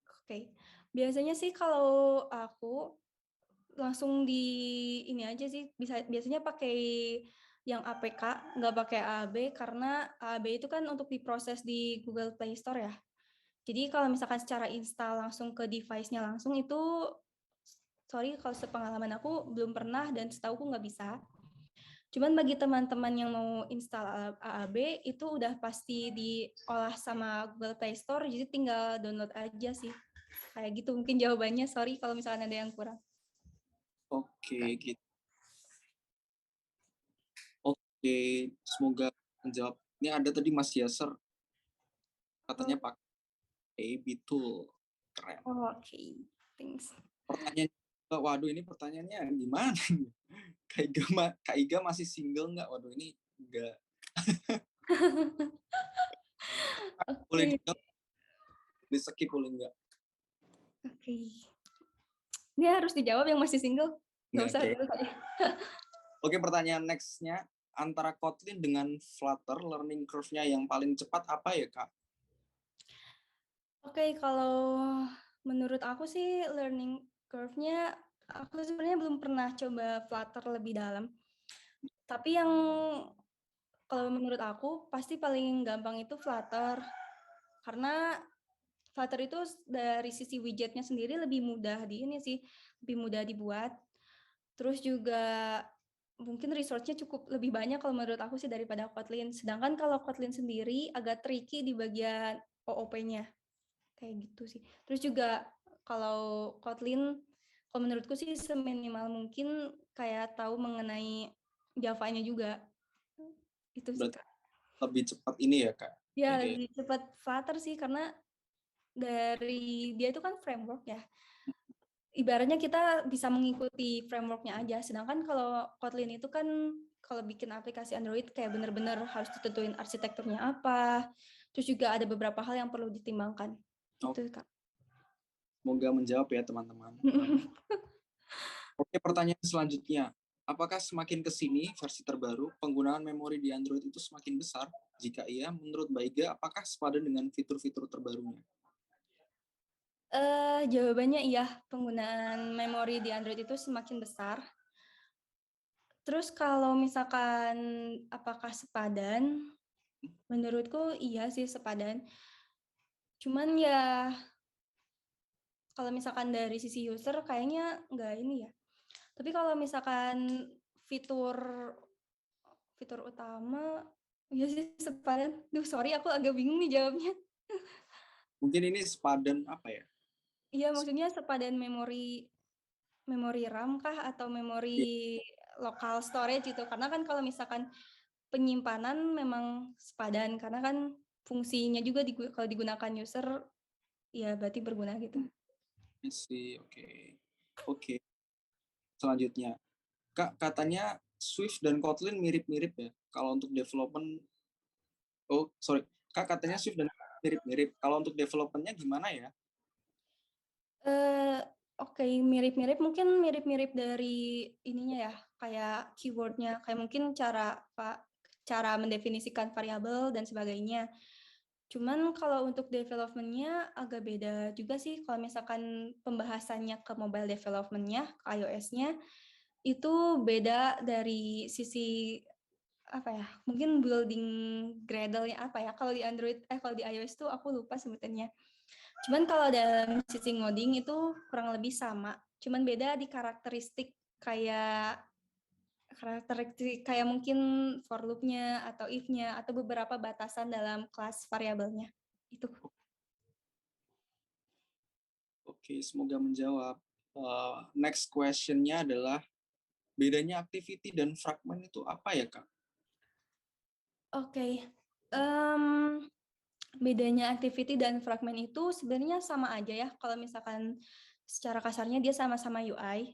oke, biasanya sih kalau aku langsung di ini aja sih, biasanya pakai yang APK, nggak pakai AAB, karena AAB itu kan untuk diproses di Google Play Store ya. Jadi kalau misalkan secara install langsung ke device-nya langsung itu, sorry kalau sepengalaman aku belum pernah dan setauku nggak bisa. Cuman bagi teman-teman yang mau install AAB itu udah pasti diolah sama Google Play Store, jadi tinggal download aja sih. Kayak gitu mungkin jawabannya, sorry kalau misalkan ada yang kurang. Oke, gitu. Oke, semoga menjawab. Ini ada tadi Mas Yaser, katanya pakai AB Tool. Keren. Oke, thanks. Pertanyaan, waduh ini pertanyaannya gimana? Kak Iga masih single nggak? Waduh ini enggak. Boleh Oke. dijawab, di skip boleh nggak? Oke. Ini harus dijawab yang masih single? Nggak usah Oke. dulu kali. Oke, pertanyaan next-nya, antara Kotlin dengan Flutter, learning curve-nya yang paling cepat apa ya, Kak? Oke, kalau menurut aku sih learning curve-nya, aku sebenarnya belum pernah coba Flutter lebih dalam. Tapi yang kalau menurut aku pasti paling gampang itu Flutter. Karena Flutter itu dari sisi widgetnya sendiri lebih mudah lebih mudah dibuat. Terus juga mungkin resource-nya cukup lebih banyak kalau menurut aku sih daripada Kotlin. Sedangkan kalau Kotlin sendiri agak tricky di bagian OOP-nya. Kayak gitu sih. Terus juga kalau Kotlin, kalau menurutku sih seminimal mungkin kayak tahu mengenai Java-nya juga. Itu sih, Berarti Kak. lebih cepat ini ya, Kak? Ya, Oke. lebih cepat Flutter sih, karena dari dia itu kan framework ya. Ibaratnya kita bisa mengikuti framework-nya aja. Sedangkan kalau Kotlin itu kan kalau bikin aplikasi Android kayak bener-bener harus ditentuin arsitekturnya apa. Terus juga ada beberapa hal yang perlu ditimbangkan. Itu, Kak. Semoga menjawab ya, teman-teman. Oke, pertanyaan selanjutnya. Apakah semakin ke sini, versi terbaru, penggunaan memori di Android itu semakin besar? Jika iya, menurut Mbak Iga, apakah sepadan dengan fitur-fitur terbarunya? Jawabannya iya, penggunaan memori di Android itu semakin besar. Terus kalau misalkan apakah sepadan? Menurutku iya sih sepadan. Cuman ya kalau misalkan dari sisi user kayaknya nggak ini ya. Tapi kalau misalkan fitur fitur utama, iya sih sepadan. Duh, sorry aku agak bingung nih jawabnya. Mungkin ini sepadan apa ya? Iya, maksudnya sepadan memori RAM kah atau memori local storage gitu. Karena kan kalau misalkan penyimpanan memang sepadan karena kan fungsinya juga kalau digunakan user ya berarti berguna gitu. Oke. Oke. Selanjutnya, Kak, katanya Swift dan Kotlin mirip-mirip ya. Kalau untuk development, oh sorry, Kak katanya Swift dan mirip-mirip. Kalau untuk developmentnya gimana ya? Oke, mirip-mirip, mungkin mirip-mirip dari ininya ya, kayak keywordnya, kayak mungkin cara mendefinisikan variabel dan sebagainya. Cuman kalau untuk development-nya agak beda juga sih. Kalau misalkan pembahasannya ke mobile development-nya, ke iOS-nya, itu beda dari sisi apa ya? Mungkin building Gradle-nya apa ya? Kalau di kalau di iOS tuh aku lupa sebutannya. Cuman kalau dalam sisi ngoding itu kurang lebih sama. Cuman beda di karakteristik kayak mungkin for loop-nya atau if-nya atau beberapa batasan dalam kelas variabelnya. Itu. Oke, semoga menjawab. Next question-nya adalah bedanya activity dan fragment itu apa ya, Kak? Oke. Bedanya activity dan fragment itu sebenarnya sama aja ya. Kalau misalkan secara kasarnya dia sama-sama UI,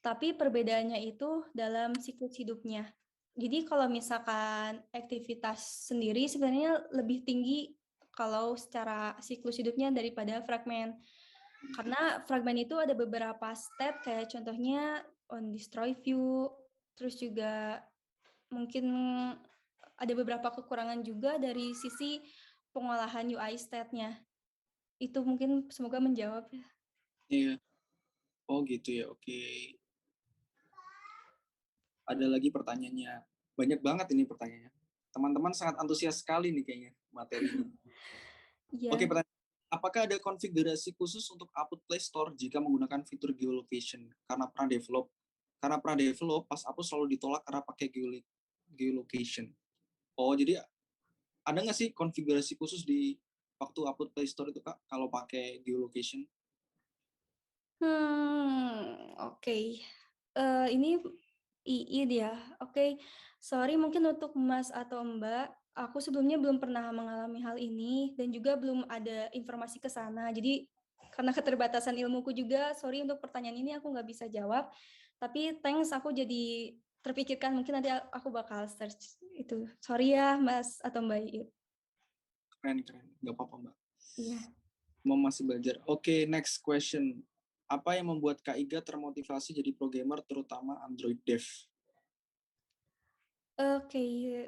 tapi perbedaannya itu dalam siklus hidupnya. Jadi kalau misalkan aktivitas sendiri sebenarnya lebih tinggi kalau secara siklus hidupnya daripada fragment. Karena fragment itu ada beberapa step kayak contohnya on destroy view, terus juga mungkin ada beberapa kekurangan juga dari sisi pengolahan UI state-nya. Itu mungkin semoga menjawab ya. Iya. Oh gitu ya, oke. Ada lagi pertanyaannya. Banyak banget ini pertanyaannya. Teman-teman sangat antusias sekali nih kayaknya materi ini. Oke, Iya. pertanyaan. Apakah ada konfigurasi khusus untuk upload Play Store jika menggunakan fitur geolocation? Karena pernah develop, pas upload selalu ditolak karena pakai geolocation. Oh, jadi ada nggak sih konfigurasi khusus di waktu upload Play Store itu, Kak, kalau pakai geolocation? Oke. Ini II dia. Oke. Sorry mungkin untuk Mas atau Mbak, aku sebelumnya belum pernah mengalami hal ini dan juga belum ada informasi ke sana. Jadi karena keterbatasan ilmuku juga, sorry untuk pertanyaan ini aku nggak bisa jawab. Tapi thanks aku jadi terpikirkan mungkin nanti aku bakal search itu. Sorry ya Mas atau Mbak Iu. Keren. Nggak apa-apa, Mbak. Iya. Mau masih belajar. Oke, next question. Apa yang membuat Kak Iga termotivasi jadi programmer, terutama Android Dev? Oke,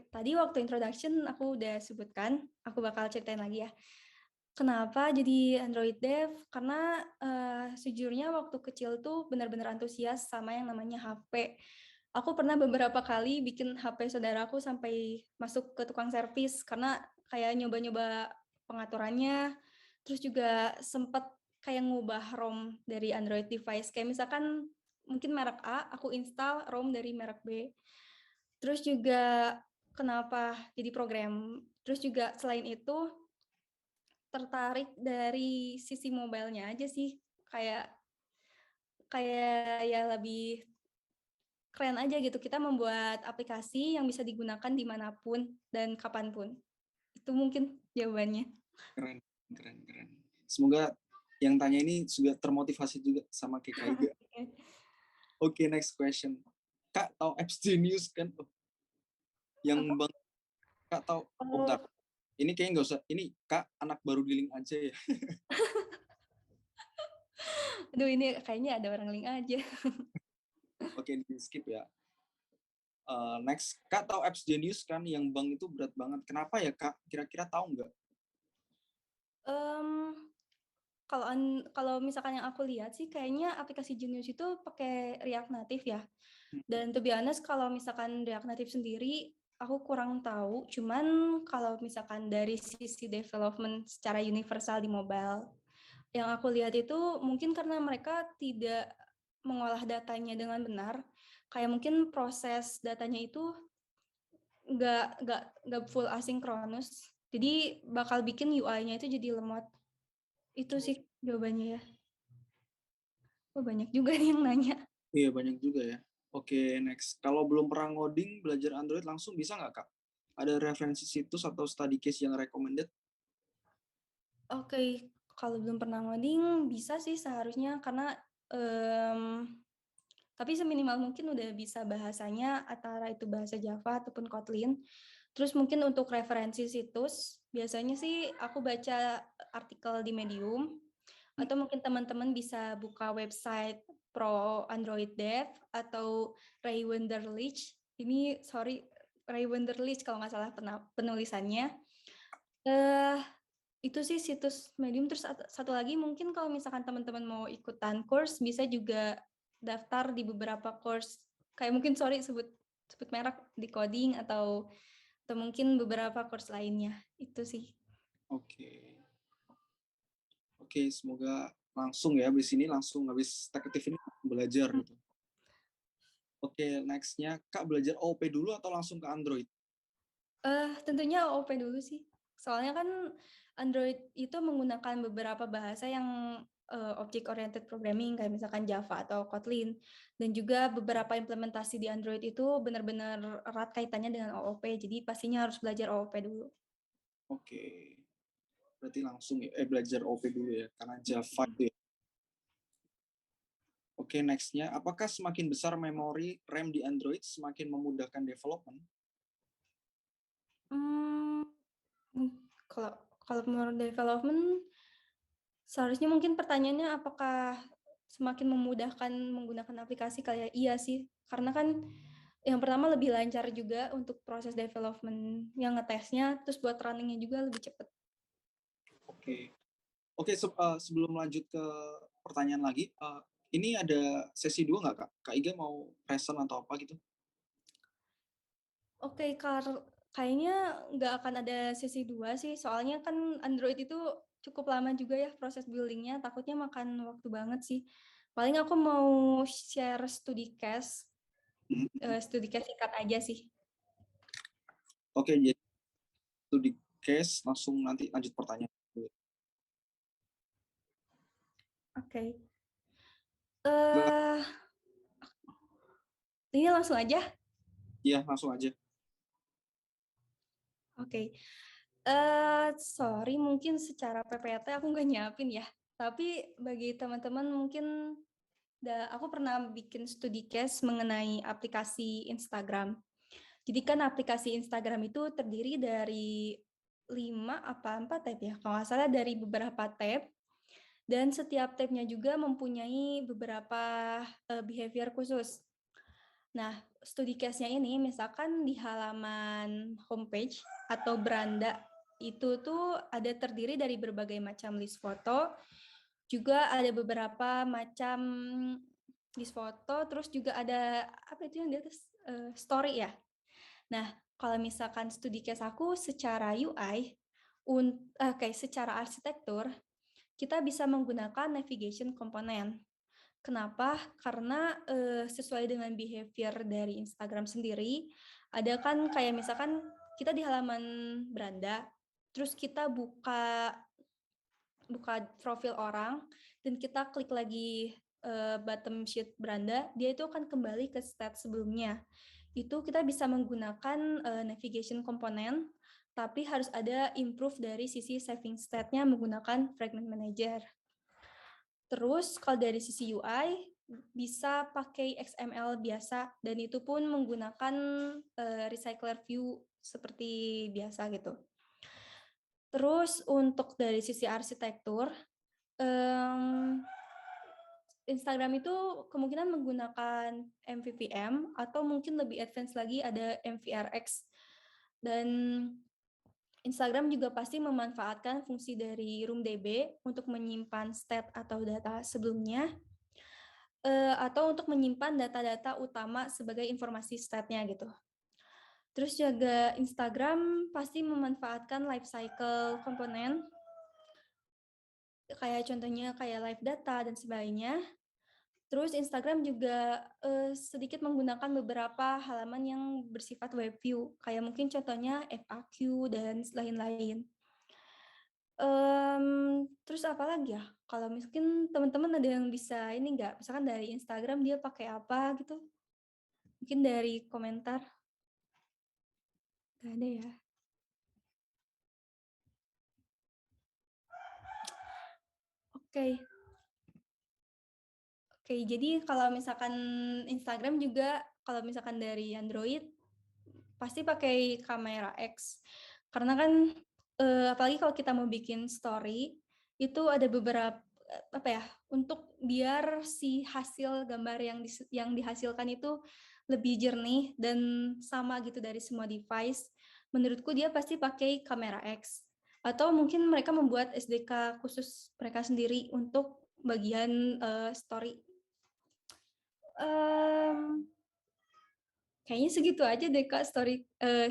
tadi waktu introduction aku udah sebutkan, aku bakal ceritain lagi ya. Kenapa jadi Android Dev? Karena sejujurnya waktu kecil tuh benar-benar antusias sama yang namanya HP. Aku pernah beberapa kali bikin HP saudaraku sampai masuk ke tukang servis karena kayak nyoba-nyoba pengaturannya, terus juga sempat kayak ngubah ROM dari Android device. Kayak misalkan mungkin merek A, aku install ROM dari merek B. Terus juga kenapa jadi program? Terus juga selain itu tertarik dari sisi mobile-nya aja sih. Kayak kayak ya lebih keren aja gitu. Kita membuat aplikasi yang bisa digunakan dimanapun dan kapanpun. Itu mungkin jawabannya. Keren. Semoga yang tanya ini juga termotivasi juga sama kayak Kak Iga. Oke, next question. Kak, tahu Apps Genius kan? Oh, yang Apa? Bang, Kak tahu? Oh, Oh, bentar. Ini kayaknya nggak usah. Ini Kak, anak baru di link aja ya. aduh ini kayaknya ada orang link aja. Oke, di skip ya. Next, Kak tahu Apps Genius kan? Yang Bang itu berat banget. Kenapa ya, Kak? Kira-kira tahu nggak? Em, kalau misalkan yang aku lihat sih kayaknya aplikasi Genius itu pakai React Native ya. Dan to be honest kalau misalkan React Native sendiri aku kurang tahu. Cuman kalau misalkan dari sisi development secara universal di mobile, yang aku lihat itu mungkin karena mereka tidak mengolah datanya dengan benar. Kayak mungkin proses datanya itu nggak full asinkronus. Jadi bakal bikin UI-nya itu jadi lemot. Itu sih jawabannya ya. Oh, banyak juga nih yang nanya. Iya, banyak juga ya. Oke, next. Kalau belum pernah ngoding, belajar Android langsung bisa nggak, Kak? Ada referensi situs atau study case yang recommended? Oke, kalau belum pernah ngoding bisa sih seharusnya karena tapi seminimal mungkin udah bisa bahasanya antara itu bahasa Java ataupun Kotlin. Terus mungkin untuk referensi situs, biasanya sih aku baca artikel di Medium atau mungkin teman-teman bisa buka website Pro Android Dev atau Ray Wenderlich. Ini sorry Ray Wenderlich kalau nggak salah penulisannya. Eh itu sih situs Medium. Terus satu lagi mungkin kalau misalkan teman-teman mau ikutan course bisa juga daftar di beberapa course kayak mungkin sorry sebut merek di coding atau mungkin beberapa course lainnya itu sih. Oke. Oke, semoga langsung ya habis ini langsung habis tech active ini belajar gitu. Oke, next-nya Kak belajar OOP dulu atau langsung ke Android? Tentunya OOP dulu sih. Soalnya kan Android itu menggunakan beberapa bahasa yang object oriented programming kayak misalkan Java atau Kotlin, dan juga beberapa implementasi di Android itu benar-benar erat kaitannya dengan OOP, jadi pastinya harus belajar OOP dulu. Oke. Berarti langsung belajar OOP dulu ya, karena Java itu ya. Oke, nextnya, apakah semakin besar memori RAM di Android semakin memudahkan development? Kalau menurut development, seharusnya mungkin pertanyaannya apakah semakin memudahkan menggunakan aplikasi kali ya? Iya sih, karena kan yang pertama lebih lancar juga untuk proses development yang ngetesnya, terus buat runningnya juga lebih cepat. Oke, sebelum lanjut ke pertanyaan lagi, ini ada sesi 2 nggak, Kak? Kak Iga mau present atau apa gitu? Oke, kayaknya nggak akan ada sesi 2 sih, soalnya kan Android itu cukup lama juga ya proses buildingnya, takutnya makan waktu banget sih. Paling aku mau share studi case singkat aja sih. Oke, jadi studi case, langsung nanti lanjut pertanyaan. Oke. Ini langsung aja? Iya, langsung aja. Oke. Sorry, mungkin secara PPT aku nggak nyiapin ya. Tapi bagi teman-teman mungkin aku pernah bikin studi case mengenai aplikasi Instagram. Jadi kan aplikasi Instagram itu terdiri dari 5 apa 4 tab ya. Kalau nggak salah dari beberapa tab. Dan setiap tabnya juga mempunyai beberapa behavior khusus. Nah, studi case-nya ini misalkan di halaman homepage atau beranda itu tuh ada terdiri dari berbagai macam list foto, juga ada beberapa macam list foto, terus juga ada apa itu yang di atas story ya. Nah, kalau misalkan studi case aku secara UI, secara arsitektur, kita bisa menggunakan navigation komponen. Kenapa? Karena sesuai dengan behavior dari Instagram sendiri, ada kan kayak misalkan kita di halaman beranda, terus kita buka profil orang, dan kita klik lagi bottom sheet beranda, dia itu akan kembali ke stat sebelumnya. Itu kita bisa menggunakan navigation komponen, tapi harus ada improve dari sisi saving state-nya menggunakan fragment manager. Terus kalau dari sisi UI bisa pakai XML biasa, dan itu pun menggunakan recycler view seperti biasa gitu. Terus untuk dari sisi arsitektur, Instagram itu kemungkinan menggunakan MVVM atau mungkin lebih advance lagi ada MVRX. Dan Instagram juga pasti memanfaatkan fungsi dari RoomDB untuk menyimpan stat atau data sebelumnya, atau untuk menyimpan data-data utama sebagai informasi statnya gitu. Terus juga Instagram pasti memanfaatkan lifecycle komponen, kayak contohnya kayak live data dan sebagainya. Terus Instagram juga sedikit menggunakan beberapa halaman yang bersifat web view, kayak mungkin contohnya FAQ dan lain-lain. Terus apa lagi ya? Kalau mungkin teman-teman ada yang bisa ini nggak? Misalkan dari Instagram dia pakai apa gitu? Mungkin dari komentar. Nggak ada ya? Oke. Oke, jadi kalau misalkan Instagram juga, kalau misalkan dari Android, pasti pakai kamera X. Karena kan, apalagi kalau kita mau bikin story, itu ada beberapa, apa ya, untuk biar si hasil gambar yang dihasilkan itu lebih jernih dan sama gitu dari semua device, menurutku dia pasti pakai kamera X. Atau mungkin mereka membuat SDK khusus mereka sendiri untuk bagian story. Kayaknya segitu aja deh Kak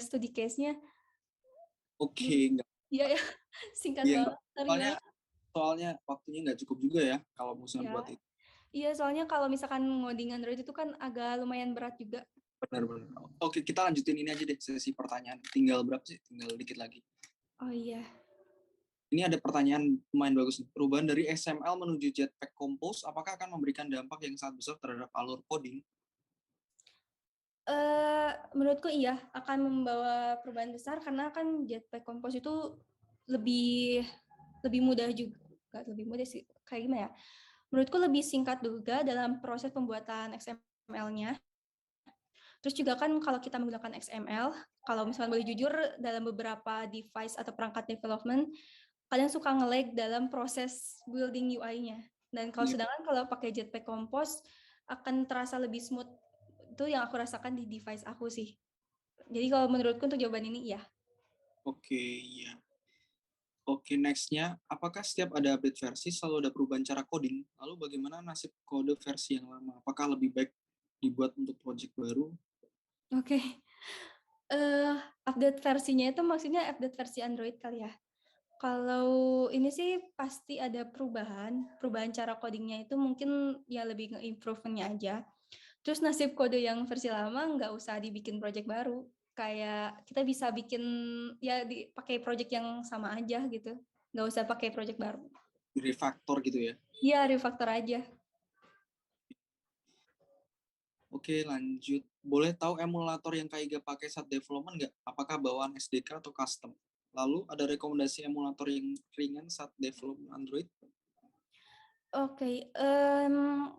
studi case-nya. Oke, enggak. Iya ya, singkat Iya, banget. Sorry banget. soalnya waktunya nggak cukup juga ya kalau misalnya Ya. buat itu. Iya, soalnya kalau misalkan ngoding Android itu kan agak lumayan berat juga. Benar-benar. Oke, kita lanjutin ini aja deh, sesi pertanyaan. Tinggal berapa sih? Tinggal dikit lagi. Oh iya. Ini ada pertanyaan lumayan bagus nih. Perubahan dari XML menuju Jetpack Compose, apakah akan memberikan dampak yang sangat besar terhadap alur coding? Menurutku iya, akan membawa perubahan besar karena kan Jetpack Compose itu lebih mudah juga, nggak lebih mudah sih, kayak gimana ya? Menurutku lebih singkat juga dalam proses pembuatan XML-nya. Terus juga kan kalau kita menggunakan XML, kalau misalnya boleh jujur, dalam beberapa device atau perangkat development, kadang suka nge-lag dalam proses building UI-nya. Dan kalau Iya. sedangkan kalau pakai Jetpack Compose akan terasa lebih smooth. Itu yang aku rasakan di device aku sih. Jadi kalau menurutku untuk jawaban ini iya. Oke, iya. Oke, next-nya, apakah setiap ada update versi selalu ada perubahan cara coding? Lalu bagaimana nasib kode versi yang lama? Apakah lebih baik dibuat untuk project baru? Oke. Update versinya itu maksudnya update versi Android kali ya. Kalau ini sih pasti ada perubahan cara codingnya itu mungkin ya lebih nge-improve-nya aja. Terus nasib kode yang versi lama nggak usah dibikin project baru. Kayak kita bisa bikin ya pakai project yang sama aja gitu. Nggak usah pakai project baru. Refactor gitu ya? Iya, refactor aja. Oke, lanjut. Boleh tahu emulator yang Kak Iga pakai saat development nggak? Apakah bawaan SDK atau custom? Lalu ada rekomendasi emulator yang ringan saat development Android? Oke,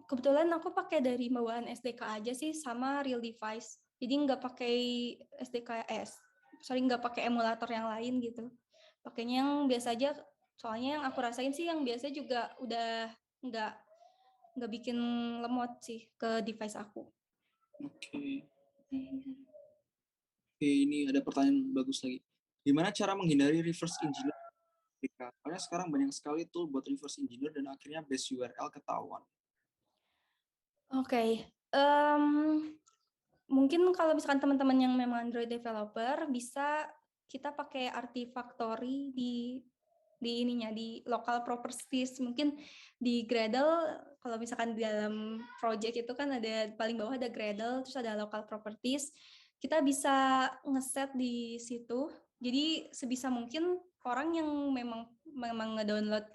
kebetulan aku pakai dari bawaan SDK aja sih sama real device. Jadi nggak pakai SDK nggak pakai emulator yang lain gitu. Pakainya yang biasa aja. Soalnya yang aku rasain sih yang biasa juga udah nggak bikin lemot sih ke device aku. Oke. Oke, ini ada pertanyaan bagus lagi. Gimana cara menghindari reverse engineer? Karena sekarang banyak sekali tool buat reverse engineer dan akhirnya base URL ketahuan. Oke, mungkin kalau misalkan teman-teman yang memang Android developer bisa kita pakai Artifactory di local properties, mungkin di Gradle. Kalau misalkan di dalam project itu kan ada paling bawah ada Gradle, terus ada local properties, kita bisa ngeset di situ. Jadi sebisa mungkin orang yang memang ngedownload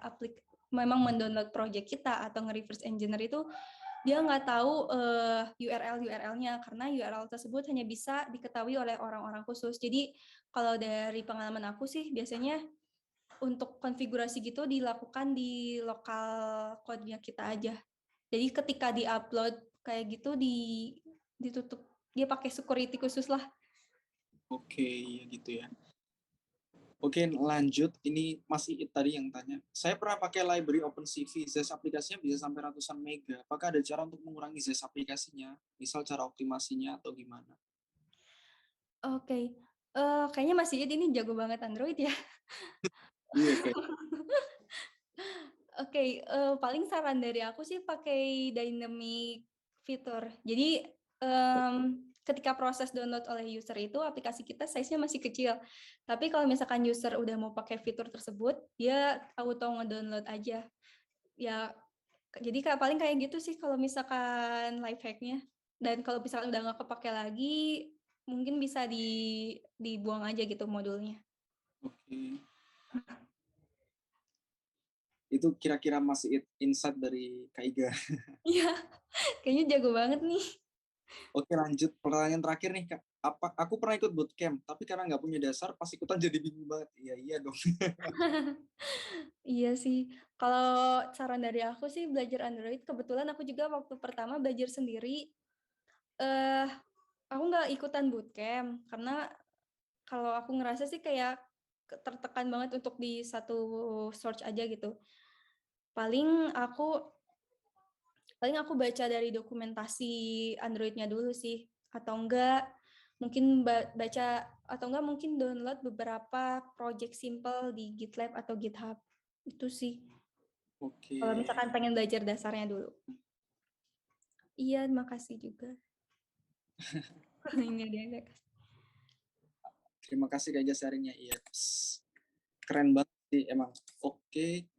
memang mendownload project kita atau nge-reverse engineer itu dia nggak tahu URL-nya karena URL tersebut hanya bisa diketahui oleh orang-orang khusus. Jadi kalau dari pengalaman aku sih biasanya untuk konfigurasi gitu dilakukan di lokal code-nya kita aja. Jadi ketika di-upload kayak gitu ditutup, dia pakai security khusus lah. Oke, ya gitu ya. Oke, lanjut. Ini Mas Iit tadi yang tanya. Saya pernah pakai library OpenCV. ZES aplikasinya bisa sampai ratusan mega. Apakah ada cara untuk mengurangi ZES aplikasinya? Misal cara optimasinya atau gimana? Oke. Kayaknya Mas Iit ini jago banget Android ya. Iya, kayak Oke, paling saran dari aku sih pakai dynamic fitur. Jadi ketika proses download oleh user itu aplikasi kita size-nya masih kecil. Tapi kalau misalkan user udah mau pakai fitur tersebut, dia auto nge-download aja. Ya, jadi paling kayak gitu sih kalau misalkan life hack-nya. Dan kalau misalkan udah nggak kepake lagi, mungkin bisa dibuang aja gitu modulnya. Oke. Itu kira-kira Mas Iit insight dari Kak Iga. Iya, kayaknya jago banget nih. Oke, lanjut. Pertanyaan terakhir nih, Kak. Aku pernah ikut bootcamp, tapi karena nggak punya dasar, pas ikutan jadi bingung banget. Iya dong. Iya sih, kalau saran dari aku sih belajar Android, kebetulan aku juga waktu pertama belajar sendiri, eh aku nggak ikutan bootcamp, karena kalau aku ngerasa sih kayak tertekan banget untuk di satu source aja gitu. Paling aku baca dari dokumentasi Android-nya dulu sih, atau enggak mungkin baca atau enggak mungkin download beberapa project simple di GitLab atau GitHub. Itu sih. Oke. Kalau misalkan pengen belajar dasarnya dulu. Iya, makasih juga. Ini ada. Terima kasih Kak Iga sharingnya. Iya. Keren banget sih emang. Oke.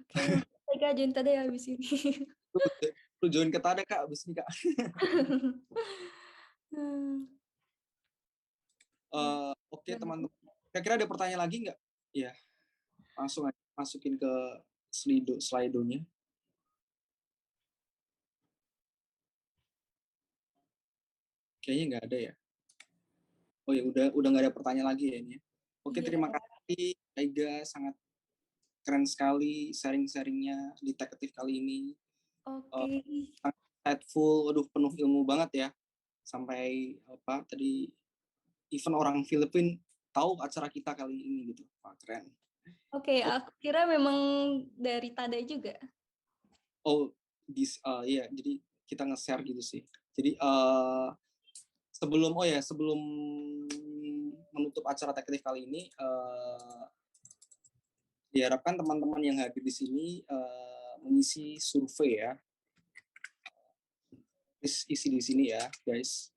Oke, makasih Kak Junta deh habis ini. Lu join ke Tada, Kak, abis ini, Kak. Oke, teman-teman. Kira-kira ada pertanyaan lagi nggak? Ya, langsung aja masukin ke Slido-nya. Kayaknya nggak ada ya. Oh ya, udah nggak ada pertanyaan lagi ya ini. Oke, Iya. terima kasih Aiga, sangat keren sekali sharing-sharingnya di Detektif kali ini. Oke. Sangat insightful, waduh penuh ilmu banget ya. Sampai apa tadi even orang Filipina tahu acara kita kali ini gitu. Wah, keren. Oke, aku kira memang dari Tada juga. Oh, iya, jadi kita nge-share gitu sih. Jadi sebelum menutup acara detektif kali ini, diharapkan teman-teman yang hadir di sini mengisi survei ya. Isi di sini ya, guys.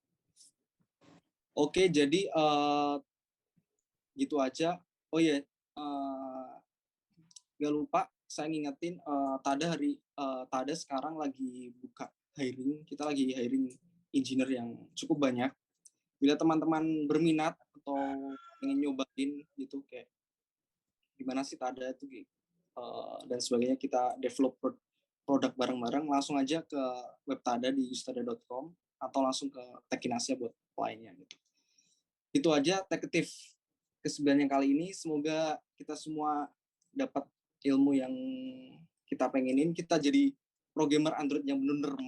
Oke, jadi gitu aja. Oh ya, nggak lupa saya ngingetin Tada sekarang lagi buka hiring. Kita lagi hiring engineer yang cukup banyak. Bila teman-teman berminat atau ingin nyobain gitu kayak gimana sih Tada itu dan sebagainya, kita develop produk bareng-bareng, langsung aja ke web Tada di ustada.com atau langsung ke Tekinasia buat lainnya gitu. Itu aja detektif ke-9 yang kali ini. Semoga kita semua dapat ilmu yang kita pengenin. Kita jadi programmer Android yang benar-benar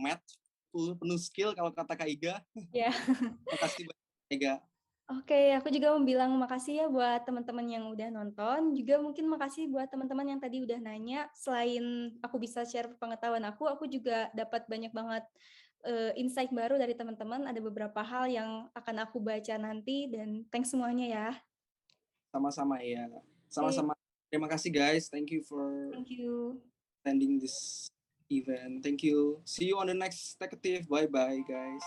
penuh skill kalau kata Kak Iga. Ya. Makasih banyak Kak Iga. Oke, aku juga mau bilang makasih ya buat teman-teman yang udah nonton. Juga mungkin makasih buat teman-teman yang tadi udah nanya. Selain aku bisa share pengetahuan aku juga dapat banyak banget insight baru dari teman-teman. Ada beberapa hal yang akan aku baca nanti dan thanks semuanya ya. Sama-sama ya. Oke, Sama-sama. Terima kasih guys. Thank you for thank you. attending this event. Thank you. See you on the next Detective. Bye-bye guys.